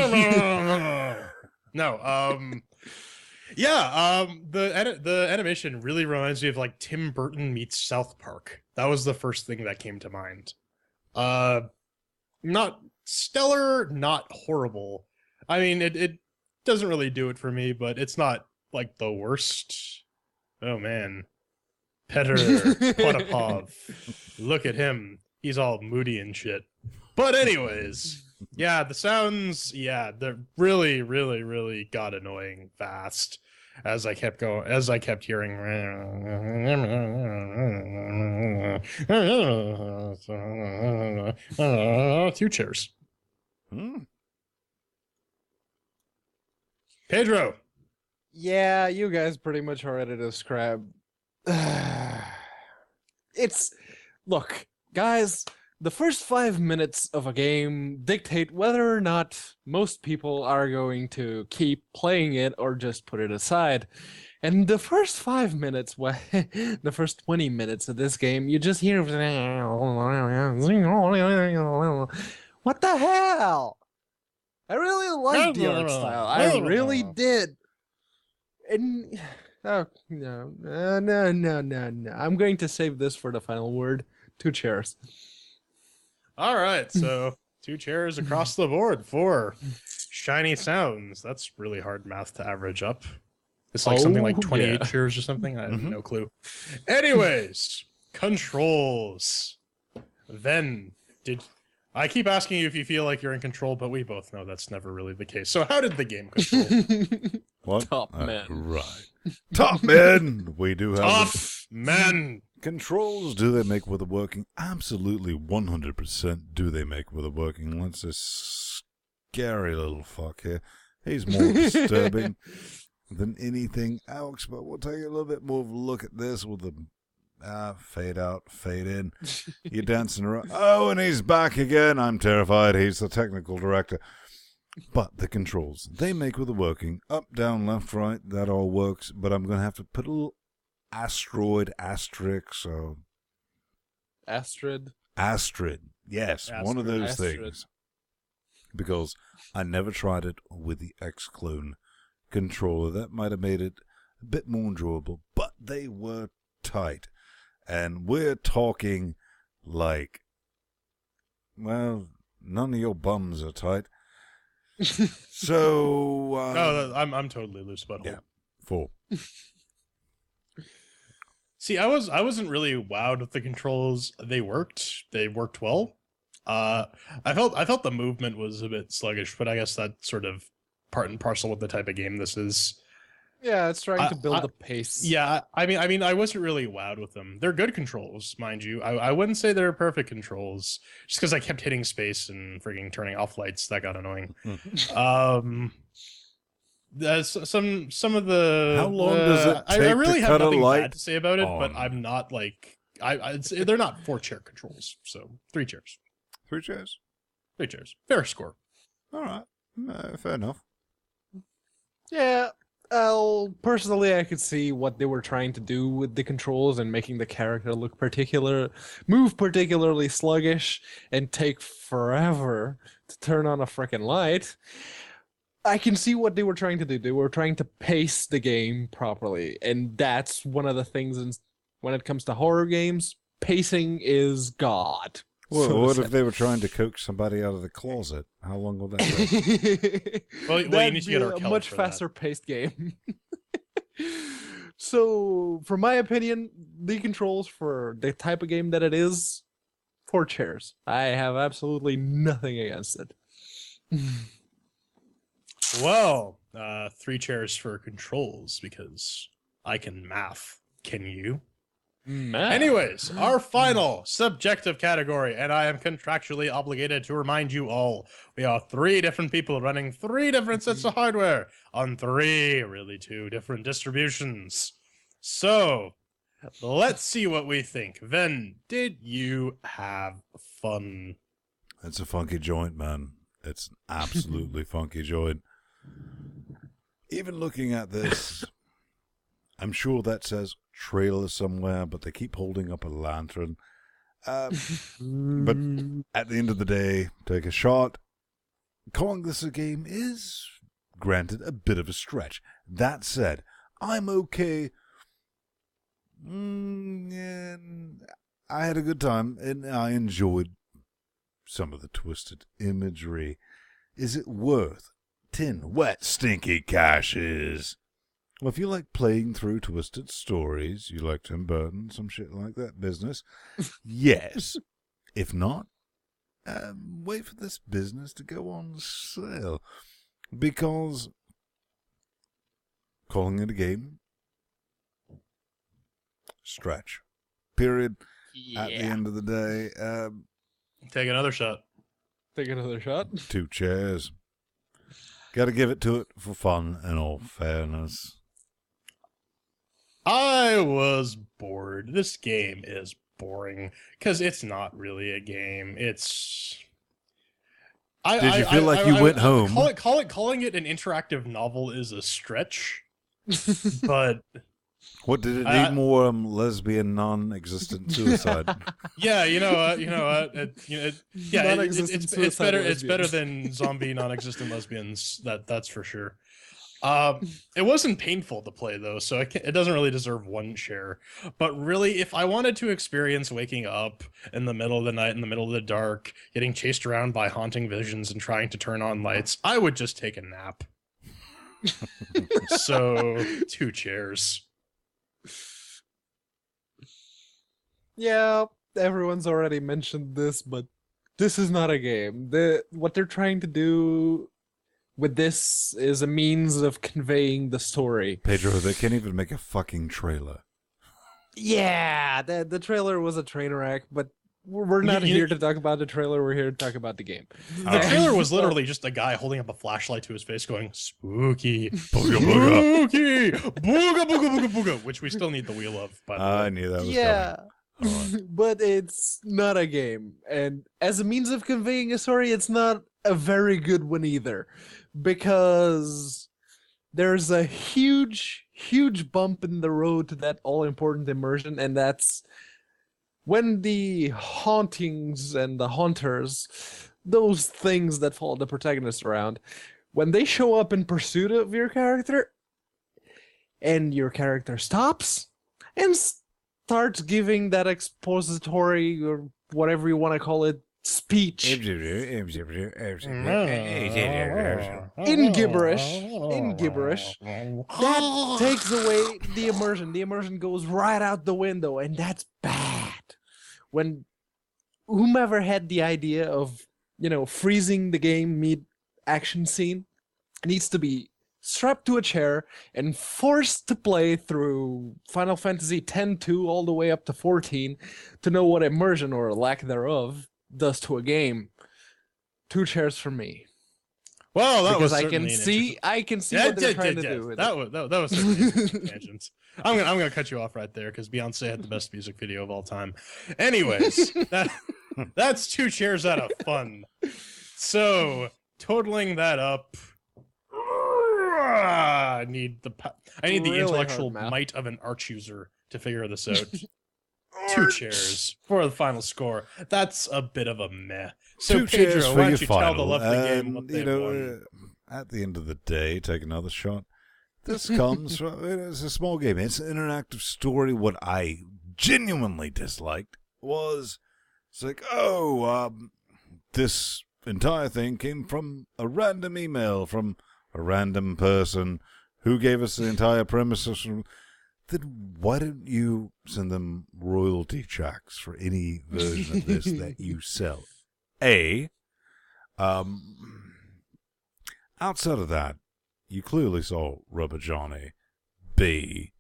Speaker 2: animation really reminds me of like Tim Burton meets South Park. That was the first thing that came to mind. Not stellar, not horrible. I mean, it doesn't really do it for me, but it's not like the worst. Oh man. Petr Potapov. Look at him. He's all moody and shit. But anyways, yeah, the sounds, they're really, really, really got annoying fast as I kept hearing 2 chairs. Pedro.
Speaker 3: Yeah, you guys pretty much already described. Look, guys, the first 5 minutes of a game dictate whether or not most people are going to keep playing it or just put it aside. And the first 5 minutes, the first 20 minutes of this game, you just hear, what the hell? I really liked the art style. I really did. And oh no. I'm going to save this for the final word. 2 chairs.
Speaker 2: All right, so 2 chairs across the board for shiny sounds. That's really hard math to average up. It's like something like 28 chairs or something. I have no clue. Anyways, controls. Then I keep asking you if you feel like you're in control, but we both know that's never really the case. So how did the game control?
Speaker 1: What?
Speaker 3: Top men.
Speaker 1: Right. Top men! We do have...
Speaker 2: Top men!
Speaker 1: Controls, do they make with a working? Absolutely 100% do they make with a working. Let's this scary little fuck here. He's more disturbing than anything else, but we'll take a little bit more of a look at this with the fade out, fade in. You're dancing around. Oh, and he's back again. I'm terrified. He's the technical director. But the controls, they make with the working. Up, down, left, right, that all works. But I'm going to have to put a little asterisk, so...
Speaker 3: Astrid?
Speaker 1: Astrid. Yes,
Speaker 3: Astrid.
Speaker 1: one of those
Speaker 3: Astrid.
Speaker 1: things. Because I never tried it with the X-Clone controller. That might have made it a bit more enjoyable. But they were tight. And we're talking like... Well, none of your bums are tight. So...
Speaker 2: no, I'm totally loose butthole.
Speaker 1: Yeah, 4.
Speaker 2: See, I wasn't really wowed with the controls. They worked well. I felt the movement was a bit sluggish, but I guess that's sort of part and parcel with the type of game this is.
Speaker 3: Yeah, it's trying to build a pace.
Speaker 2: Yeah, I mean, I wasn't really wowed with them. They're good controls, mind you. I wouldn't say they're perfect controls, just because I kept hitting space and freaking turning off lights. That got annoying. Some of the
Speaker 1: How long does it take
Speaker 2: I really
Speaker 1: to
Speaker 2: have
Speaker 1: cut a
Speaker 2: nothing
Speaker 1: light
Speaker 2: bad to say about it, but
Speaker 1: on?
Speaker 2: I'm not like they're not 4-chair controls, so 3 chairs.
Speaker 1: 3 chairs?
Speaker 2: 3 chairs. Fair score.
Speaker 1: All right. Fair enough.
Speaker 3: Yeah, personally, I could see what they were trying to do with the controls and making the character move particularly sluggish and take forever to turn on a freaking light. I can see what they were trying to do. They were trying to pace the game properly, and that's one of the things when it comes to horror games, pacing is God.
Speaker 1: Well, what if they were trying to coax somebody out of the closet? How long will that take?
Speaker 2: Well, you need to get our
Speaker 3: a much faster paced game. So, for my opinion, the controls for the type of game that it is, 4 chairs. I have absolutely nothing against it.
Speaker 2: Well, 3 chairs for controls because I can math. Can you? Anyways, our final subjective category, and I am contractually obligated to remind you all, we are 3 different people running 3 different sets of hardware on 2 different distributions. So, let's see what we think. Ven, did you have fun?
Speaker 1: It's a funky joint, man. It's an absolutely funky joint. Even looking at this, I'm sure that says trailer somewhere, but they keep holding up a lantern. But at the end of the day, take a shot. Calling this a game is, granted, a bit of a stretch. That said, I'm okay. And I had a good time, and I enjoyed some of the twisted imagery. Is it worth 10 wet, stinky cashes? Well, if you like playing through twisted stories, you like Tim Burton, some shit like that business, yes. If not, wait for this business to go on sale. Because calling it a game, stretch. Period.
Speaker 3: Yeah.
Speaker 1: At the end of the day,
Speaker 2: Take another shot.
Speaker 3: Take another shot.
Speaker 1: 2 chairs. Got to give it to it for fun and all fairness.
Speaker 2: I was bored. This game is boring because it's not really a game. It's.
Speaker 1: Did you feel like you went home?
Speaker 2: Calling it an interactive novel is a stretch, but.
Speaker 1: What did it need more lesbian non-existent suicide?
Speaker 2: Yeah, you know what? It's better. It's better than zombie non-existent lesbians. That's for sure. It wasn't painful to play though, so it doesn't really deserve one share. But really, if I wanted to experience waking up in the middle of the night, in the middle of the dark, getting chased around by haunting visions and trying to turn on lights, I would just take a nap. So 2 chairs.
Speaker 3: Yeah, everyone's already mentioned this, but this is not a game. What they're trying to do with this is a means of conveying the story.
Speaker 1: Pedro, they can't even make a fucking trailer.
Speaker 3: Yeah, the trailer was a train wreck, but we're not here to talk about the trailer. We're here to talk about the game.
Speaker 2: The trailer was literally just a guy holding up a flashlight to his face going, spooky,
Speaker 1: Booga booga.
Speaker 2: spooky, booga booga booga booga, which we still need the wheel of, by the way.
Speaker 1: I knew that was coming.
Speaker 3: But it's not a game. And as a means of conveying a story, it's not a very good one either. Because there's a huge, huge bump in the road to that all-important immersion, and that's when the hauntings and the haunters, those things that follow the protagonist around, when they show up in pursuit of your character, and your character stops, and starts giving that expository, or whatever you want to call it, speech in gibberish, that takes away the immersion. The immersion goes right out the window, and that's bad. When whomever had the idea of, freezing the game mid-action scene needs to be strapped to a chair and forced to play through Final Fantasy X-2 all the way up to 14 to know what immersion, or lack thereof, does to a game. 2 chairs for me.
Speaker 2: Well, that
Speaker 3: because
Speaker 2: was
Speaker 3: I can see what they're trying to do with
Speaker 2: that was certainly tangents. I'm gonna cut you off right there because Beyonce had the best music video of all time. Anyways, that's 2 chairs out of fun. So totaling that up, I need the intellectual might of an arch user to figure this out. 2 chairs for the final score. That's a bit of a meh. So
Speaker 1: 2 chairs
Speaker 2: Pedro,
Speaker 1: for
Speaker 2: why
Speaker 1: your
Speaker 2: don't you tell the
Speaker 1: final?
Speaker 2: lovely game what they won?
Speaker 1: At the end of the day, take another shot. This comes from, it's a small game. It's an interactive story. What I genuinely disliked was, it's like, this entire thing came from a random email from a random person who gave us the entire premise. Then why don't you send them royalty checks for any version of this that you sell? Outside of that, you clearly saw Rubber Johnny. B,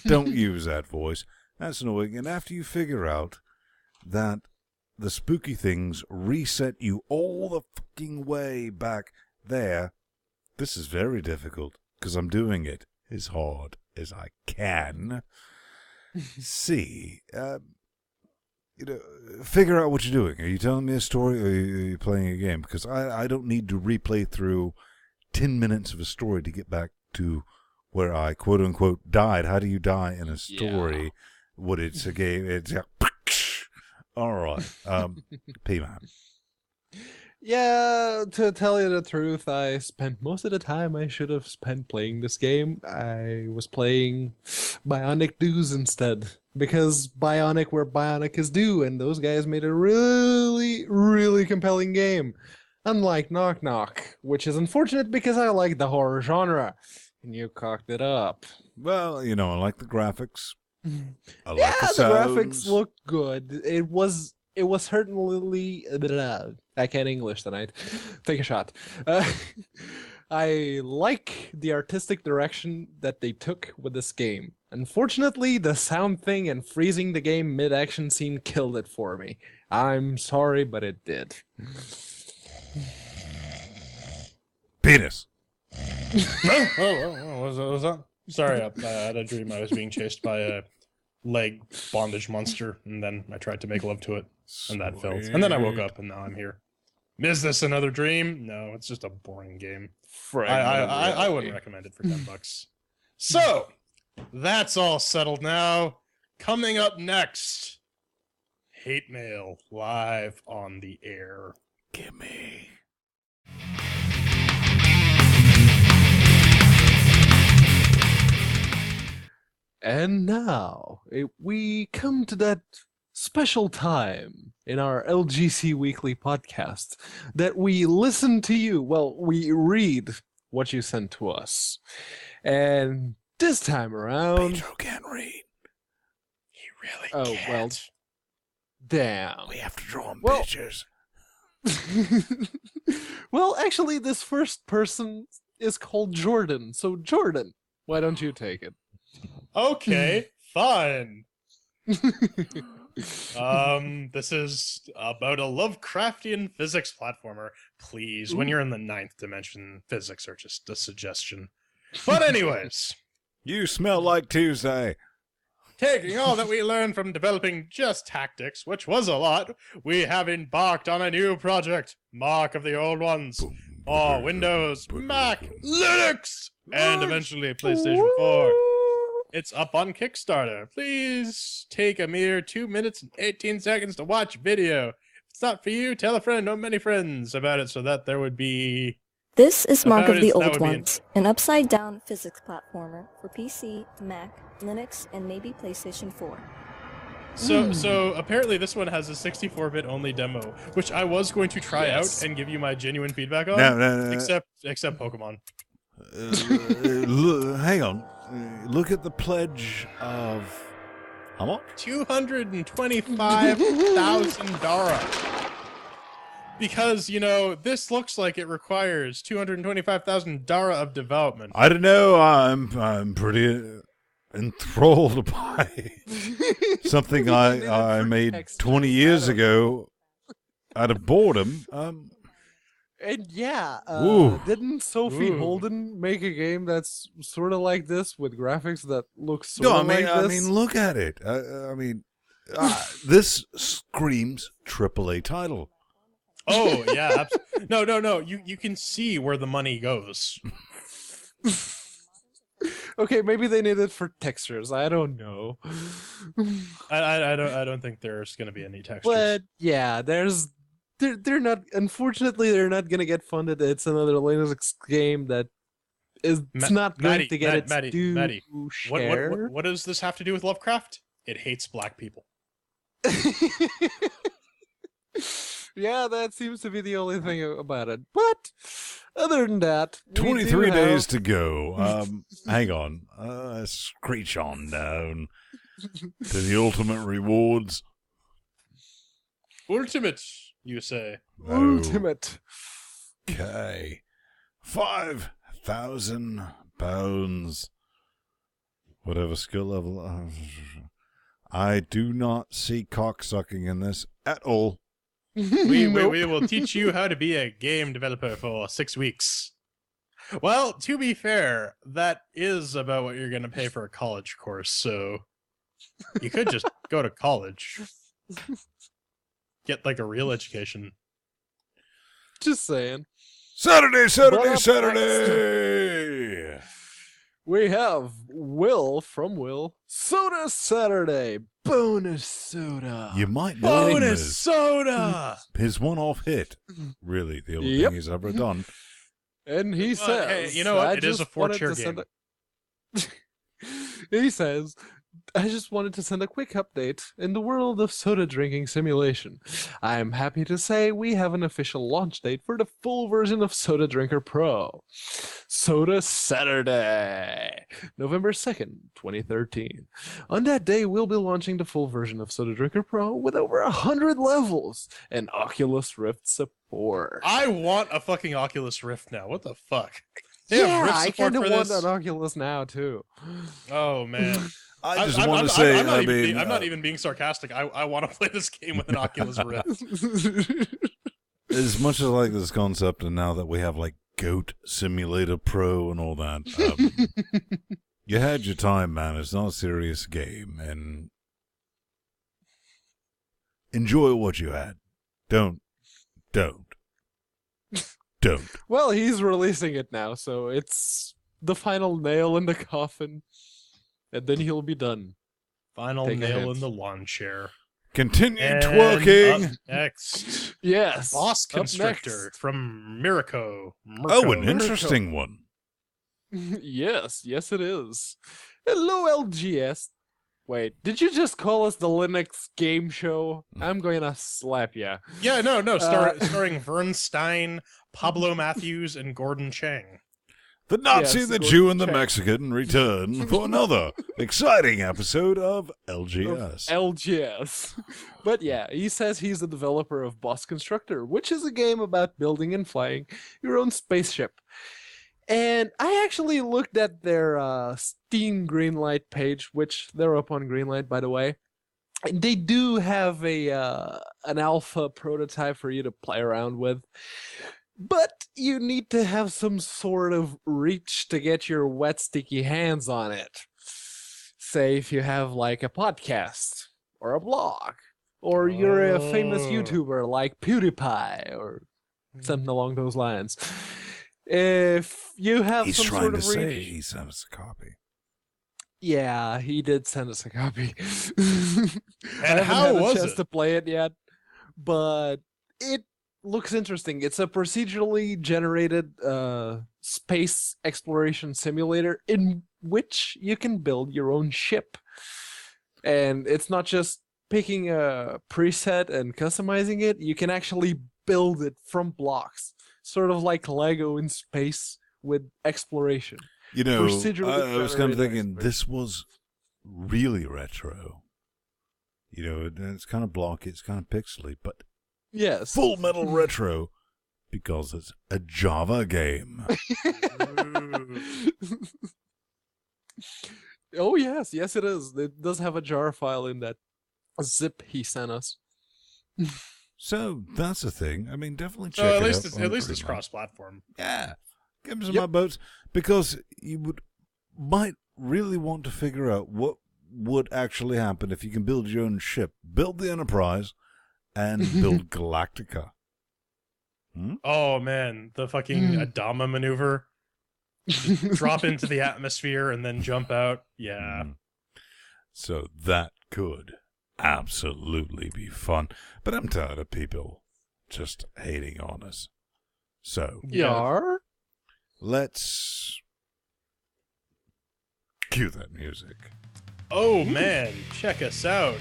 Speaker 1: don't use that voice. That's annoying. And after you figure out that the spooky things reset you all the fucking way back there, this is very difficult because I'm doing it as hard as I can. C, figure out what you're doing. Are you telling me a story or are you playing a game? Because I don't need to replay through 10 minutes of a story to get back to where I quote unquote died. How do you die in a story? What it's a game? It's all right. P-Man.
Speaker 3: Yeah, to tell you the truth, I spent most of the time I should have spent playing this game. I was playing Bionic Dues instead, because Bionic where Bionic is due, and those guys made a really, really compelling game. Unlike Knock Knock, which is unfortunate because I like the horror genre, and you cocked it up.
Speaker 1: Well, I like the graphics. I like
Speaker 3: the
Speaker 1: sounds.
Speaker 3: graphics look good. It was certainly... I can't English tonight. Take a shot. I like the artistic direction that they took with this game. Unfortunately, the sound thing and freezing the game mid-action scene killed it for me. I'm sorry, but it did.
Speaker 1: Penis.
Speaker 2: What was that? Sorry, I had a dream I was being chased by a leg bondage monster, and then I tried to make love to it, and that failed. And then I woke up, and now I'm here. Is this another dream? No, it's just a boring game. I wouldn't recommend it for $10. So, that's all settled now. Coming up next, Hate Mail live on the air.
Speaker 1: Gimme.
Speaker 3: And now we come to that special time in our LGC Weekly podcast that we listen to you. Well, we read what you sent to us. And this time around...
Speaker 1: Pedro can't read.
Speaker 2: He really
Speaker 3: can't. Well, damn.
Speaker 1: We have to draw him
Speaker 3: Well-
Speaker 1: pictures.
Speaker 3: Well, actually, this first person is called Jordan. So, Jordan, why don't you take it?
Speaker 2: Okay, fine. This is about a Lovecraftian physics platformer. Please, when you're in the 9th dimension, physics are just a suggestion. But anyways,
Speaker 1: You smell like Tuesday.
Speaker 2: taking all that we learned from developing just tactics, which was a lot, we have embarked on a new project, Mark of the Old Ones. Oh, Windows, Mac, Linux, and eventually PlayStation 4. It's up on Kickstarter. Please take a mere 2 minutes and 18 seconds to watch video. If it's not for you, tell a friend or many friends about it so that there would be...
Speaker 4: This is Mark of the
Speaker 2: that
Speaker 4: Old
Speaker 2: would be
Speaker 4: Ones, an upside-down physics platformer for PC, Mac, Linux, and maybe PlayStation 4.
Speaker 2: So apparently this one has a 64-bit only demo, which I was going to try
Speaker 3: Yes.
Speaker 2: out and give you my genuine feedback on.
Speaker 1: No.
Speaker 2: Except Pokemon.
Speaker 1: Hang on. Look at the pledge of... How much?
Speaker 2: $225,000. Because, you know, this looks like it requires $225,000 of development.
Speaker 1: I don't know. I'm pretty enthralled by something I made 20 years ago out of boredom.
Speaker 3: And yeah,
Speaker 1: Ooh.
Speaker 3: didn't Sophie
Speaker 2: Ooh.
Speaker 3: Holden make a game that's sort of like this with graphics that look sort
Speaker 1: No,
Speaker 3: of like this?
Speaker 1: I mean, look at it. This screams AAA title.
Speaker 2: Oh, yeah. No. You can see where the money goes.
Speaker 3: Okay, maybe they need it for textures. I don't know.
Speaker 2: I don't think there's going to be any textures.
Speaker 3: But yeah, they're not. Unfortunately, they're not gonna get funded. It's another Linux game that is not going to get its due share.
Speaker 2: What does this have to do with Lovecraft? It hates black people.
Speaker 3: Yeah, that seems to be the only thing about it. But other than that,
Speaker 1: 23 days to go. Hang on. Screech on down to the ultimate rewards.
Speaker 2: Ultimate, you say?
Speaker 3: Ultimate.
Speaker 1: Okay. £5,000. Whatever skill level. I do not see cocksucking in this at all.
Speaker 2: We will teach you how to be a game developer for 6 weeks. Well, to be fair, that is about what you're going to pay for a college course, so you could just go to college. Get like a real education.
Speaker 3: Just saying.
Speaker 1: Saturday!
Speaker 3: We have Will from Will. Soda Saturday. Bonus soda.
Speaker 1: You might know him
Speaker 2: Bonus
Speaker 1: as
Speaker 2: soda!
Speaker 1: his one-off hit. Really, the only
Speaker 3: Yep.
Speaker 1: thing he's ever done.
Speaker 3: And he
Speaker 2: Well,
Speaker 3: says,
Speaker 2: hey, you know what?
Speaker 3: I
Speaker 2: It is
Speaker 3: just
Speaker 2: a
Speaker 3: wanted
Speaker 2: 4-tier
Speaker 3: to send
Speaker 2: game.
Speaker 3: He says, I just wanted to send a quick update in the world of soda drinking simulation. I am happy to say we have an official launch date for the full version of Soda Drinker Pro. Soda Saturday, November 2nd, 2013. On that day, we'll be launching the full version of Soda Drinker Pro with over 100 levels and Oculus Rift support.
Speaker 2: I want a fucking Oculus Rift now. What the fuck? They have
Speaker 3: Yeah,
Speaker 2: Rift
Speaker 3: I
Speaker 2: support
Speaker 3: kind of
Speaker 2: for
Speaker 3: want
Speaker 2: this?
Speaker 3: an Oculus now, too.
Speaker 2: Oh, man.
Speaker 1: I just want to say,
Speaker 2: I'm not even being sarcastic. I want to play this game with an Oculus Rift.
Speaker 1: as much as I like this concept, and now that we have like Goat Simulator Pro and all that, you had your time, man. It's not a serious game, and enjoy what you had. Don't.
Speaker 3: Well, he's releasing it now, so it's the final nail in the coffin, and then he'll be done.
Speaker 2: Final
Speaker 3: Take a
Speaker 2: nail
Speaker 3: hint.
Speaker 2: in the lawn chair.
Speaker 1: Continue
Speaker 2: And
Speaker 1: twerking.
Speaker 2: up next,
Speaker 3: Yes.
Speaker 2: Boss
Speaker 3: up
Speaker 2: Constrictor
Speaker 3: next.
Speaker 2: from Mirko.
Speaker 1: Oh, an interesting one.
Speaker 3: Yes, it is. Hello, LGS. Wait, did you just call us the Linux game show? I'm going to slap ya.
Speaker 2: Yeah, no, starring Vern Stein, Pablo Matthews, and Gordon Chang.
Speaker 1: The Nazi,
Speaker 3: Yes,
Speaker 1: the
Speaker 3: Gordon
Speaker 1: Jew, and the
Speaker 3: Chang.
Speaker 1: Mexican return for another exciting episode of LGS.
Speaker 3: LGS. But yeah, he says he's the developer of Boss Constructor, which is a game about building and flying your own spaceship. And I actually looked at their Steam Greenlight page, which they're up on Greenlight, by the way. And they do have an alpha prototype for you to play around with. But you need to have some sort of reach to get your wet, sticky hands on it. Say if you have like a podcast or a blog, or you're a famous
Speaker 2: Oh.
Speaker 3: YouTuber like PewDiePie or something along those lines. If you have
Speaker 1: He's
Speaker 3: some
Speaker 1: trying
Speaker 3: sort
Speaker 1: to
Speaker 3: of
Speaker 1: say
Speaker 3: reach,
Speaker 1: he sent us a copy.
Speaker 3: yeah, he did send us a copy.
Speaker 2: And
Speaker 3: I haven't
Speaker 2: how
Speaker 3: had a
Speaker 2: was
Speaker 3: chance
Speaker 2: it?
Speaker 3: to play it yet, but it looks interesting. It's a procedurally generated space exploration simulator in which you can build your own ship, and it's not just picking a preset and customizing it. You can actually build it from blocks, sort of like Lego in space with exploration.
Speaker 1: You know,
Speaker 3: Procedurally
Speaker 1: I was kind of
Speaker 3: generated
Speaker 1: thinking this was really retro. You know, it's kind of blocky, it's kind of pixely, but
Speaker 3: Yes.
Speaker 1: Full Metal Retro because it's a Java game.
Speaker 3: Oh yes, it is. It does have a jar file in that zip he sent us.
Speaker 1: So that's a thing. I mean, definitely check
Speaker 2: So
Speaker 1: it
Speaker 2: at
Speaker 1: out.
Speaker 2: least it's
Speaker 1: Greenlight.
Speaker 2: cross-platform.
Speaker 1: Yeah, give them some
Speaker 3: Yep.
Speaker 1: upvotes because you might really want to figure out what would actually happen if you can build your own ship, build the Enterprise, and build Galactica.
Speaker 2: Oh man, the fucking Adama maneuver. Drop into the atmosphere and then jump out. Yeah.
Speaker 1: So that could absolutely be fun. But I'm tired of people just hating on us. So
Speaker 3: Yar.
Speaker 1: let's cue that music.
Speaker 2: Oh man, check us out.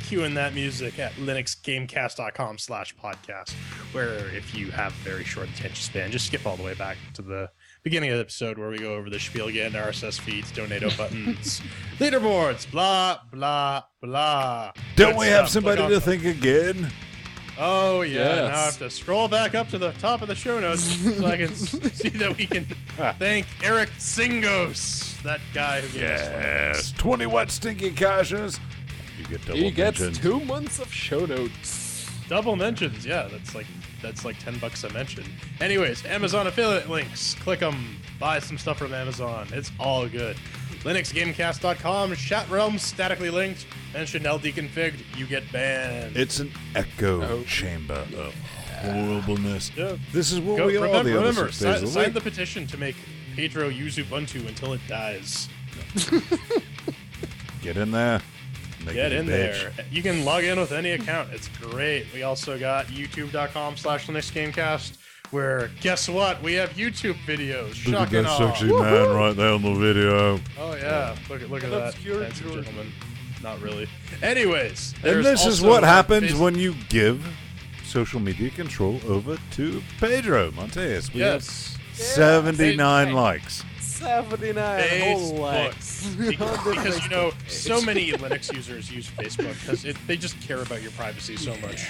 Speaker 2: Cueing that music at linuxgamecast.com/podcast, where if you have a very short attention span, just skip all the way back to the beginning of the episode where we go over the spiel again, RSS feeds, donate buttons, leaderboards, blah, blah, blah.
Speaker 1: Don't
Speaker 2: Good
Speaker 1: we have
Speaker 2: stuff.
Speaker 1: somebody
Speaker 2: Click
Speaker 1: to
Speaker 2: on-
Speaker 1: think again?
Speaker 2: Oh yeah,
Speaker 3: Yes.
Speaker 2: now I have to scroll back up to the top of the show notes so I can see that we can thank Eric Singos, that guy who gave us
Speaker 1: Yes. 20 wet stinky caches. You get double
Speaker 3: He gets
Speaker 1: mentions.
Speaker 3: 2 months of show notes.
Speaker 2: double mentions. Yeah, that's like $10 a mention. Anyways, Amazon affiliate links. Click them. Buy some stuff from Amazon. It's all good. LinuxGameCast.com. Chat realm statically linked. Mention LDconfig. You get banned.
Speaker 1: It's an echo
Speaker 3: Oh.
Speaker 1: chamber of horribleness.
Speaker 2: Yeah.
Speaker 1: This is what
Speaker 2: Go,
Speaker 1: we are the
Speaker 2: remember,
Speaker 1: other 6 days a
Speaker 2: sign
Speaker 1: week.
Speaker 2: the petition to make Pedro use Ubuntu until it dies.
Speaker 1: Get in there. Make
Speaker 2: Get
Speaker 1: it a
Speaker 2: in
Speaker 1: bitch.
Speaker 2: there. You can log in with any account. It's great. We also got youtube.com/LinuxGameCast, where guess what? We have YouTube videos.
Speaker 1: Look at
Speaker 2: Shocking
Speaker 1: that
Speaker 2: all.
Speaker 1: sexy man right there on the video.
Speaker 2: Oh yeah, look at
Speaker 3: An
Speaker 2: that,
Speaker 3: obscure
Speaker 2: handsome
Speaker 3: George.
Speaker 2: gentleman. Not really. Anyways,
Speaker 1: And
Speaker 2: there's
Speaker 1: this is
Speaker 2: also
Speaker 1: what
Speaker 2: a
Speaker 1: happens
Speaker 2: vid-
Speaker 1: when you give social media control over to Pedro Montes. We have
Speaker 2: yes.
Speaker 1: 79
Speaker 3: Hey.
Speaker 1: likes.
Speaker 3: 79 whole
Speaker 2: Facebook.
Speaker 3: likes.
Speaker 2: Because you know, so many Linux users use Facebook because they just care about your privacy so much.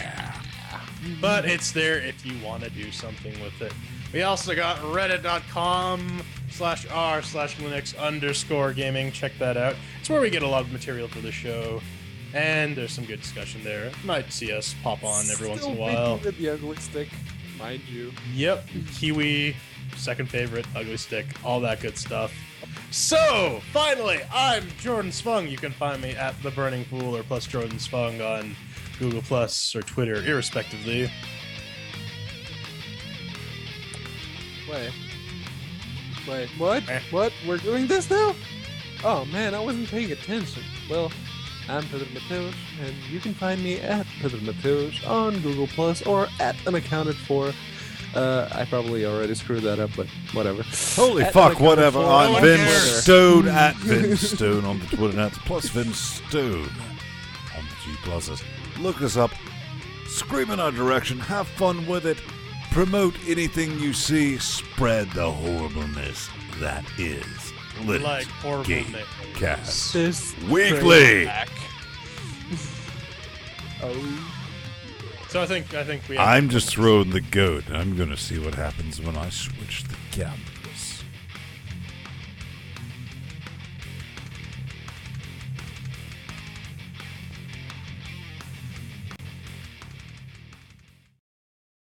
Speaker 2: But it's there if you want to do something with it. We also got reddit.com/r/Linux_gaming. Check that out. It's where we get a lot of material for the show. And there's some good discussion there. Might see us pop on every once in a
Speaker 3: Still
Speaker 2: while.
Speaker 3: beating with the ugly stick, mind you.
Speaker 2: Yep, Kiwi, second favorite, ugly stick, all that good stuff. So, finally, I'm Jordan Svung. You can find me at The Burning Fool or plus Jordan Svung on Google Plus, or Twitter, irrespectively.
Speaker 3: Wait, what?
Speaker 2: Eh.
Speaker 3: What? We're doing this now? Oh man, I wasn't paying attention. Well, I'm Pedro Mateos, and you can find me at Pedro Mateos on Google Plus or at Unaccounted For. I probably already screwed that up, but whatever.
Speaker 1: Holy
Speaker 3: At
Speaker 1: fuck,
Speaker 3: Unaccounted
Speaker 1: whatever.
Speaker 3: For.
Speaker 1: I'm
Speaker 2: one
Speaker 1: Vince
Speaker 2: cares.
Speaker 1: Stone at Vince Stone on the Twitter net, plus Vince Stone on the G pluses. Look us up, scream in our direction, have fun with it, promote anything you see, spread the horribleness that is Linux
Speaker 2: Like horrible
Speaker 1: GameCast
Speaker 3: This
Speaker 1: Weekly.
Speaker 3: back. Oh.
Speaker 2: So I think we.
Speaker 1: I'm just throwing the goat. I'm going to see what happens when I switch the cam.